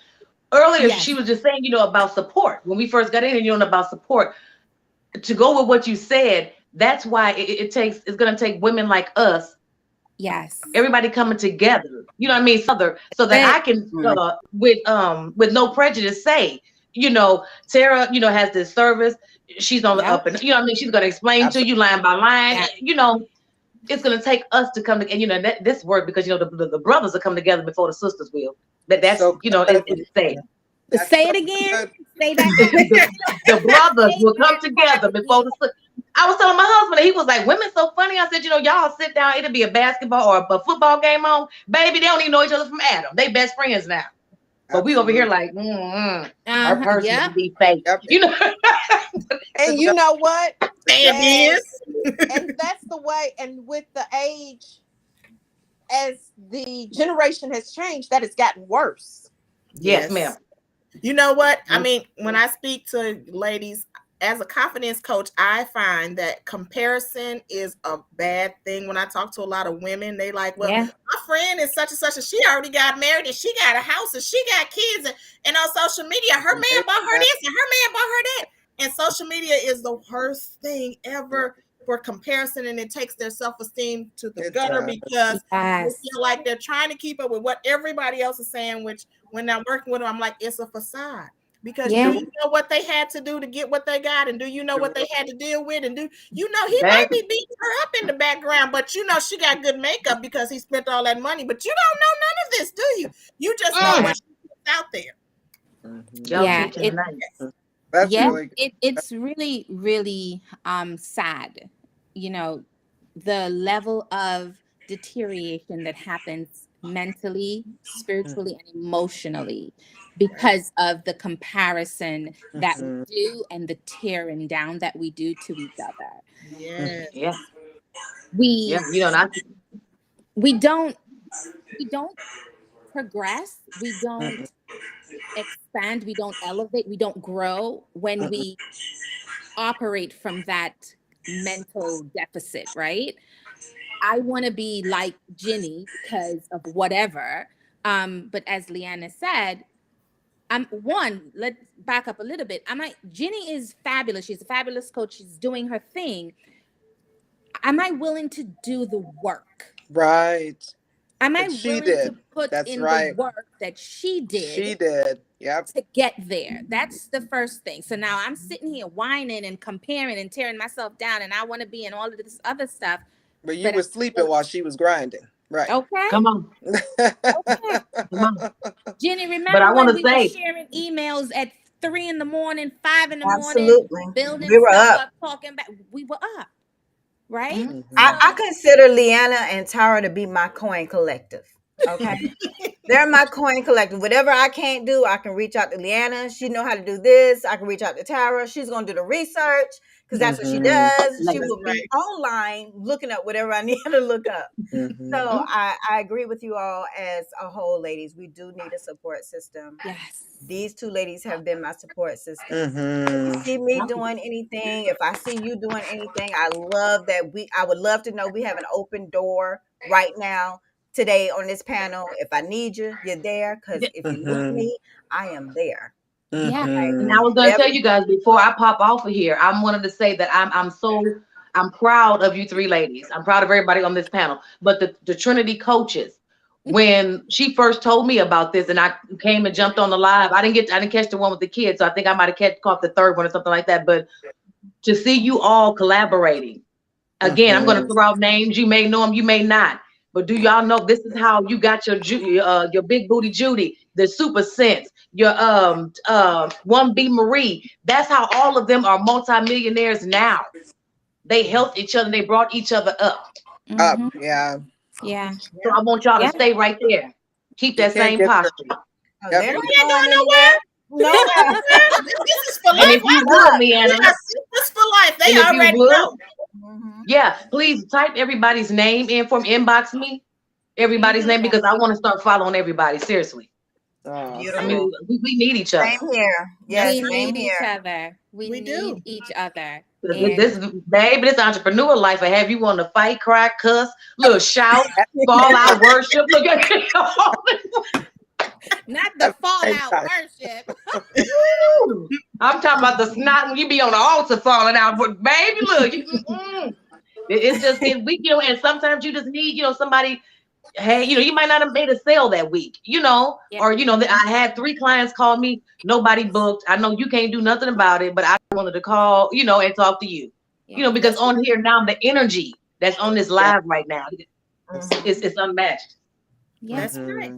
Speaker 4: Earlier, she was just saying, about support. When we first got in, about support. To go with what you said, that's why it's going to take women like us.
Speaker 2: Yes.
Speaker 4: Everybody coming together. You know what I mean? So that I can, with no prejudice, say, Tara, has this service. She's on the up and, you know what I mean? She's going to explain to you line by line. It's going to take us to come together. And this work because, the brothers will come together before the sisters will. That's so, it's safe.
Speaker 2: Say it again. Say that.
Speaker 4: The brothers will come together before the sisters. I was telling my husband, he was like, women so funny. I said, y'all sit down, it'll be a basketball or a football game on. Baby, they don't even know each other from Adam. They best friends now. But we over here like, our person will be fake.
Speaker 6: And you know what?
Speaker 5: And
Speaker 6: that's the way, and with the age, as the generation has changed, that has gotten worse.
Speaker 4: Yes, ma'am.
Speaker 5: You know what? I mean, when I speak to ladies as a confidence coach, I find that comparison is a bad thing. When I talk to a lot of women, they like, well, my friend is such and such, and she already got married, and she got a house, and she got kids, and on social media, her man bought her this, and her man bought her that. And social media is the worst thing ever for comparison, and it takes their self-esteem to the gutter because they feel like they're trying to keep up with what everybody else is saying, which when I'm working with them, I'm like, it's a facade. Because do you know what they had to do to get what they got? And do you know what they had to deal with? And he might be beating her up in the background, but she got good makeup because he spent all that money. But you don't know none of this, do you? You just know what's out there.
Speaker 2: It's really, really sad, the level of deterioration that happens mentally, spiritually, and emotionally because of the comparison that we do and the tearing down that we do to each other. We don't progress, we don't expand, we don't elevate, we don't grow when we operate from that mental deficit, right? I want to be like Ginny because of whatever. But as Leanna said, let's back up a little bit. Ginny is fabulous. She's a fabulous coach. She's doing her thing. Am I willing to do the work?
Speaker 3: Right.
Speaker 2: Am I willing to put in the work that she did?
Speaker 3: She did. Yep.
Speaker 2: To get there. That's the first thing. So now I'm sitting here whining and comparing and tearing myself down, and I want to be in all of this other stuff.
Speaker 3: But you were sleeping while she was grinding. Right.
Speaker 2: Okay.
Speaker 4: Come on.
Speaker 2: Okay. Come on. Jenny, remember when we were sharing emails at 3 in the morning, 5 in the morning, building stuff up, talking back. We were up. Right?
Speaker 1: Mm-hmm. I consider Leanna and Tara to be my coin collective. Okay. They're my coin collective. Whatever I can't do, I can reach out to Leanna. She know how to do this. I can reach out to Tara. She's going to do the research because that's what she does. She will be online looking up whatever I need to look up. So I agree with you all as a whole, ladies. We do need a support system.
Speaker 2: Yes.
Speaker 1: These two ladies have been my support system. If you see me doing anything, if I see you doing anything, I would love to know we have an open door right now. Today on this panel, if I need you, you're there. Because if you need me, I am there.
Speaker 2: Yeah.
Speaker 4: And I was going to tell you guys before I pop off of here, I wanted to say that I'm proud of you three ladies. I'm proud of everybody on this panel. But the Trinity coaches, when she first told me about this, and I came and jumped on the live, I didn't catch the one with the kids, so I think I might have caught the third one or something like that. But to see you all collaborating, again, I'm going to throw out names. You may know them, you may not. But do y'all know this is how you got your big booty Judy, the Super Sense, your 1B Marie? That's how all of them are multimillionaires now. They helped each other. They brought each other up.
Speaker 1: Yeah.
Speaker 4: So I want y'all to stay right there. Keep that same posture.
Speaker 5: They're not going nowhere. No, this is for life.
Speaker 4: And if you would, Leanna,
Speaker 5: this is for life. They already know.
Speaker 4: Yeah, please type everybody's name in for me. Inbox me everybody's name because I want to start following everybody. Seriously.
Speaker 3: Oh,
Speaker 4: I
Speaker 1: Beautiful.
Speaker 4: mean, we need each other.
Speaker 1: Same here. Yes,
Speaker 2: We
Speaker 1: same
Speaker 2: need each
Speaker 1: here.
Speaker 2: other. We
Speaker 5: We do.
Speaker 2: need each other.
Speaker 4: This baby, this entrepreneur life, and have you want to fight, cry, cuss, look, shout, fall out, worship. Look at
Speaker 2: Not the fallout worship.
Speaker 4: I'm talking about the snot when you be on the altar falling out. But baby, look, it's just we and sometimes you just need somebody. Hey, you might not have made a sale that week, or I had 3 clients call me, nobody booked. I know you can't do nothing about it, but I wanted to call, and talk to you, because on here now the energy that's on this live right now, it's unmatched.
Speaker 5: That's right.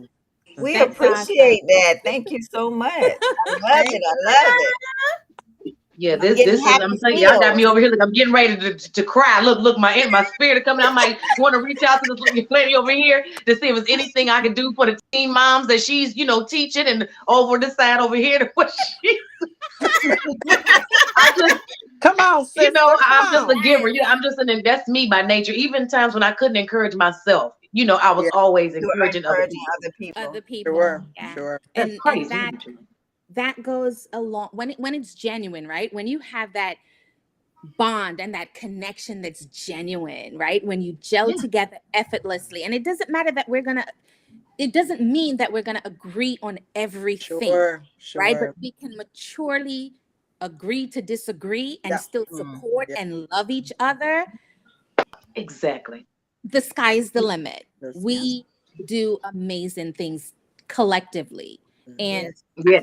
Speaker 1: We
Speaker 2: That's
Speaker 1: appreciate that. Thank you so much. I love it. I love it.
Speaker 4: Yeah,
Speaker 1: I'm
Speaker 4: this
Speaker 1: getting
Speaker 4: is.
Speaker 1: happy
Speaker 4: I'm telling you, y'all got
Speaker 1: feels.
Speaker 4: me over here. Like I'm getting ready to cry. Look, my spirit is coming. I might want to reach out to this lady over here to see if there's anything I can do for the teen moms that she's teaching, and over this side over here to what she. I just
Speaker 6: Come on, sister.
Speaker 4: I'm just a giver. I'm just that's me by nature. Even times when I couldn't encourage myself, I was always encouraging other people.
Speaker 2: Other people.
Speaker 3: Sure,
Speaker 2: Yeah.
Speaker 3: sure.
Speaker 2: And
Speaker 4: crazy.
Speaker 2: that goes along when it's genuine, right? When you have that bond and that connection that's genuine, right? When you gel together effortlessly, and it doesn't matter that it doesn't mean that we're gonna agree on everything,
Speaker 3: Sure.
Speaker 2: right? But we can maturely agree to disagree and still support and love each other.
Speaker 4: Exactly.
Speaker 2: The sky's the limit. We do amazing things collectively. And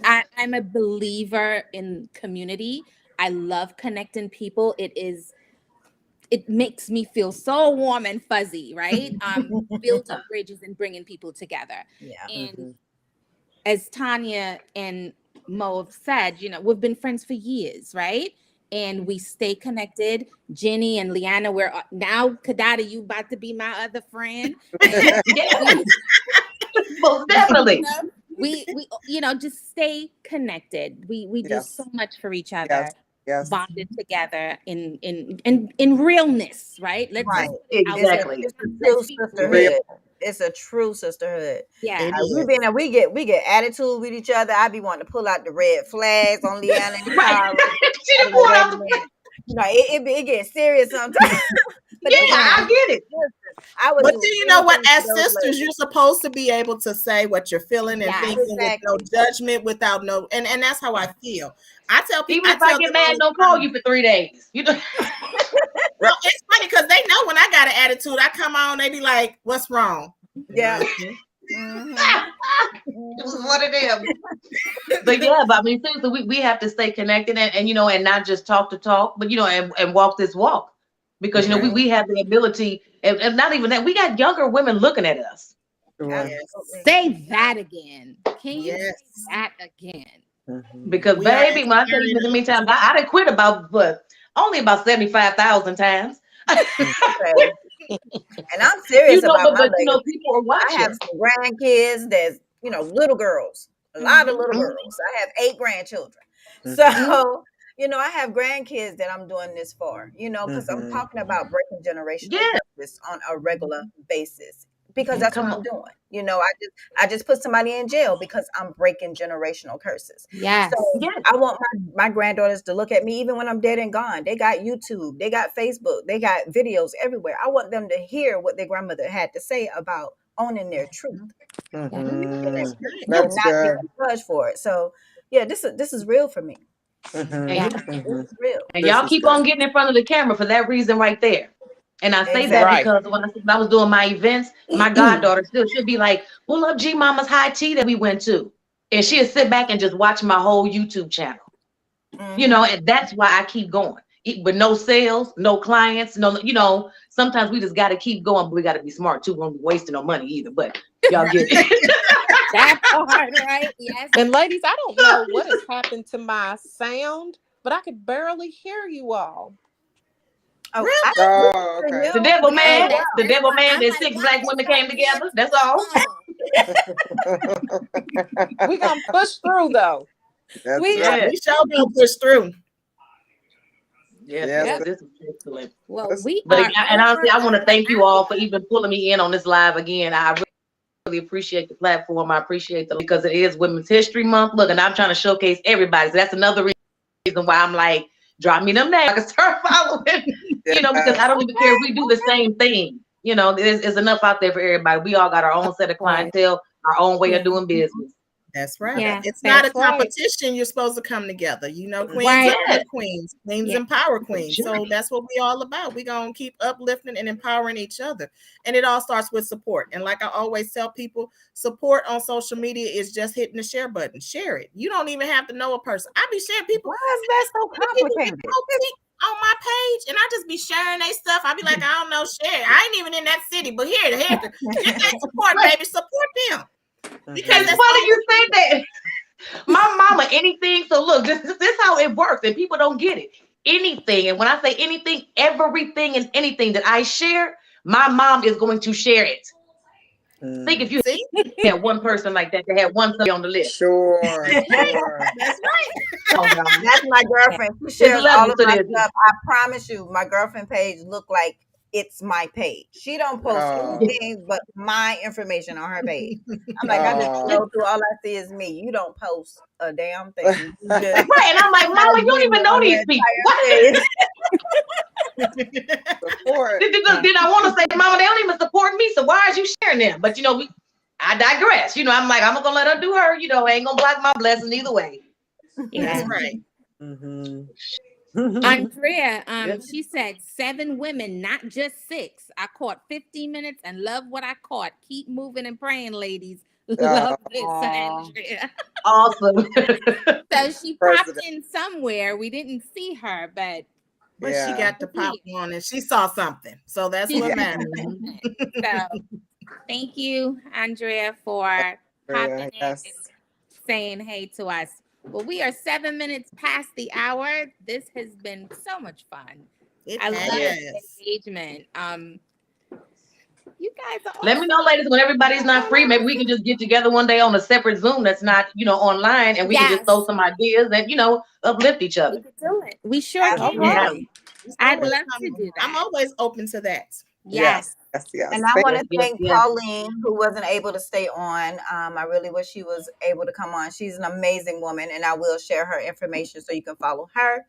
Speaker 2: I'm a believer in community. I love connecting people. It makes me feel so warm and fuzzy, right? Building bridges and bringing people together.
Speaker 1: Yeah.
Speaker 2: And as Tanya and Mo have said, we've been friends for years, right? And we stay connected. Jenny and Leanna, we're now, Kadada, you about to be my other friend.
Speaker 4: Most definitely.
Speaker 2: We just stay connected. We do so much for each other.
Speaker 3: Yes.
Speaker 2: Bonded together in realness, right?
Speaker 4: Exactly.
Speaker 1: It's a true sisterhood. It's a true sisterhood.
Speaker 2: Yeah.
Speaker 1: We get attitude with each other. I be wanting to pull out the red flags on Leanna and it gets serious sometimes. But
Speaker 4: I get it.
Speaker 5: But you know what? As sisters, you're supposed to be able to say what you're feeling and thinking with no judgment, without no, and that's how I feel. I tell people,
Speaker 4: even if I get mad, don't call you for 3 days.
Speaker 5: Well, it's funny because they know when I got an attitude, I come on, they be like, "What's wrong?"
Speaker 1: Yeah.
Speaker 4: This is what it is. But I mean, seriously, we have to stay connected and and not just talk the talk, but and walk this walk, because we have the ability, and not even that, we got younger women looking at us.
Speaker 2: Say that again. Can you say that again?
Speaker 4: Because baby, when I tell you, in the meantime, I done quit only about 75,000 times.
Speaker 1: And I'm serious about my legacy.
Speaker 4: People are watching.
Speaker 1: I have some grandkids that's little girls, a lot of little girls. I have 8 grandchildren, so I have grandkids that I'm doing this for. Because I'm talking about breaking generational curses on a regular basis. Because that's what I'm doing. I just put somebody in jail because I'm breaking generational curses.
Speaker 2: Yes.
Speaker 1: So I want my granddaughters to look at me even when I'm dead and gone. They got YouTube, they got Facebook, they got videos everywhere. I want them to hear what their grandmother had to say about owning their truth.
Speaker 3: That's
Speaker 1: not being judged for it. So this is real for me.
Speaker 4: This is real. And y'all keep on getting in front of the camera for that reason right there. And I say that because when I was doing my events, my goddaughter she'll be like, "Pull up G Mama's high tea that we went to," and she'll sit back and just watch my whole YouTube channel. And that's why I keep going. With no sales, no clients, no. Sometimes we just got to keep going, but we got to be smart too. We won't be wasting no money either. But y'all get it.
Speaker 2: That part, right? Yes.
Speaker 6: And ladies, I don't know what has happened to my sound, but I could barely hear you all.
Speaker 1: Oh,
Speaker 5: really?
Speaker 1: Okay.
Speaker 4: The devil man, that 6 black women came together. That's all.
Speaker 6: We're gonna push through though.
Speaker 5: We shall gonna push through.
Speaker 4: This is excellent.
Speaker 2: Well,
Speaker 4: honestly, I want to thank you all for even pulling me in on this live again. I really appreciate the platform. I appreciate because it is Women's History Month. Look, and I'm trying to showcase everybody. So that's another reason why I'm like, drop me them names. I can start following, because I don't even care if we do the same thing. There's enough out there for everybody. We all got our own set of clientele, our own way of doing business.
Speaker 5: That's right.
Speaker 2: Yeah,
Speaker 5: it's not a competition. You're supposed to come together. Queens uplift queens. Queens empower queens. So that's what we all about. We're going to keep uplifting and empowering each other. And it all starts with support. And like I always tell people, support on social media is just hitting the share button. Share it. You don't even have to know a person. I be sharing people.
Speaker 1: Why is that so complicated?
Speaker 5: On my page, and I just be sharing their stuff. I be like, I don't know, share. I ain't even in that city, but here, just they support, baby, support them.
Speaker 4: Because why do you say that? My mama, anything. So look, this is how it works, and people don't get it. Anything, and when I say anything, everything and anything that I share, my mom is going to share it. Think if you had one person like that had one somebody on the list.
Speaker 3: Sure.
Speaker 5: That's right.
Speaker 1: That's my girlfriend. She shares all of my stuff. I promise you, my girlfriend page look like it's my page. She don't post anything but my information on her page. I'm like, I just go through, all I see is me. You don't post a damn thing.
Speaker 4: Right, and I'm like, Mama, you don't even know these people. What? Then I want to say, Mama, they don't even support me, so why are you sharing them? But I digress. I'm like, I'm gonna let her do her. I ain't gonna block my blessing either way.
Speaker 5: That's right.
Speaker 2: Andrea, she said 7 women, not just 6. I caught 15 minutes and love what I caught. Keep moving and praying, ladies. Love this, Andrea.
Speaker 4: Awesome.
Speaker 2: So she popped in somewhere. We didn't see her, but
Speaker 5: she got to pop on and she saw something. So that's what matters.
Speaker 2: So thank you, Andrea, for popping in and saying hey to us. Well, we are 7 minutes past the hour. This has been so much fun. I love the engagement. You guys are
Speaker 4: Let me know, ladies, when everybody's not free. Maybe we can just get together one day on a separate Zoom that's not, online, and we can just throw some ideas and, uplift each other.
Speaker 2: We can do it. We sure can. I'd love to do that.
Speaker 5: I'm always open to that.
Speaker 2: Yes.
Speaker 1: And I want to thank Pauline, who wasn't able to stay on. I really wish she was able to come on. She's an amazing woman, and I will share her information so you can follow her.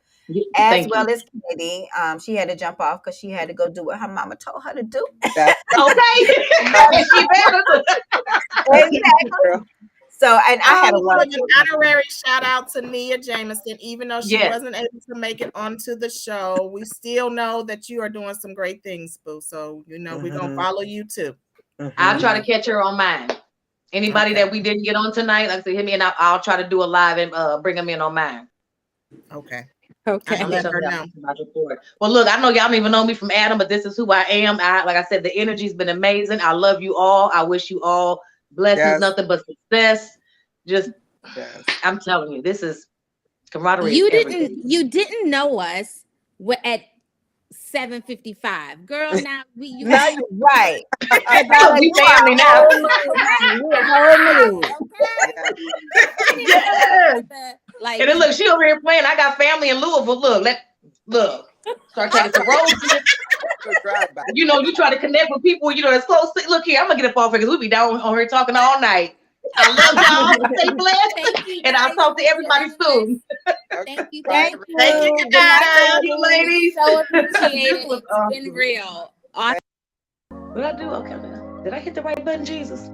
Speaker 1: As well as Kennedy. She had to jump off because she had to go do what her mama told her to do.
Speaker 4: Okay.
Speaker 1: Exactly. So, and I had
Speaker 5: an honorary shout out to Nia Jameson, even though she wasn't able to make it onto the show. We still know that you are doing some great things, Boo. So, we're going to follow you too.
Speaker 4: I'll try to catch her on mine. Anybody that we didn't get on tonight, like I said, hit me and I'll try to do a live and bring them in on mine.
Speaker 5: Okay.
Speaker 2: Okay.
Speaker 5: Let her know.
Speaker 4: Well, look, I know y'all don't even know me from Adam, but this is who I am. Like I said, the energy's been amazing. I love you all. I wish you all blessings, nothing but success. Just, I'm telling you, this is camaraderie.
Speaker 2: You didn't know us at 7:55, girl. Now you're
Speaker 1: right.
Speaker 4: We family now.
Speaker 2: Like,
Speaker 4: and then look, she over here playing. I got family in Louisville. Look. Start taking some roads. You try to connect with people. It's close. Look here, I'm gonna get up off here because we be down on here talking all night. I love y'all. Stay blessed. And I'll talk to everybody soon.
Speaker 2: Thank you.
Speaker 5: Thank you,
Speaker 4: Thank you, ladies.
Speaker 2: So appreciate it. It's been real. Awesome.
Speaker 4: What did I do? Okay. Did I hit the right button, Jesus?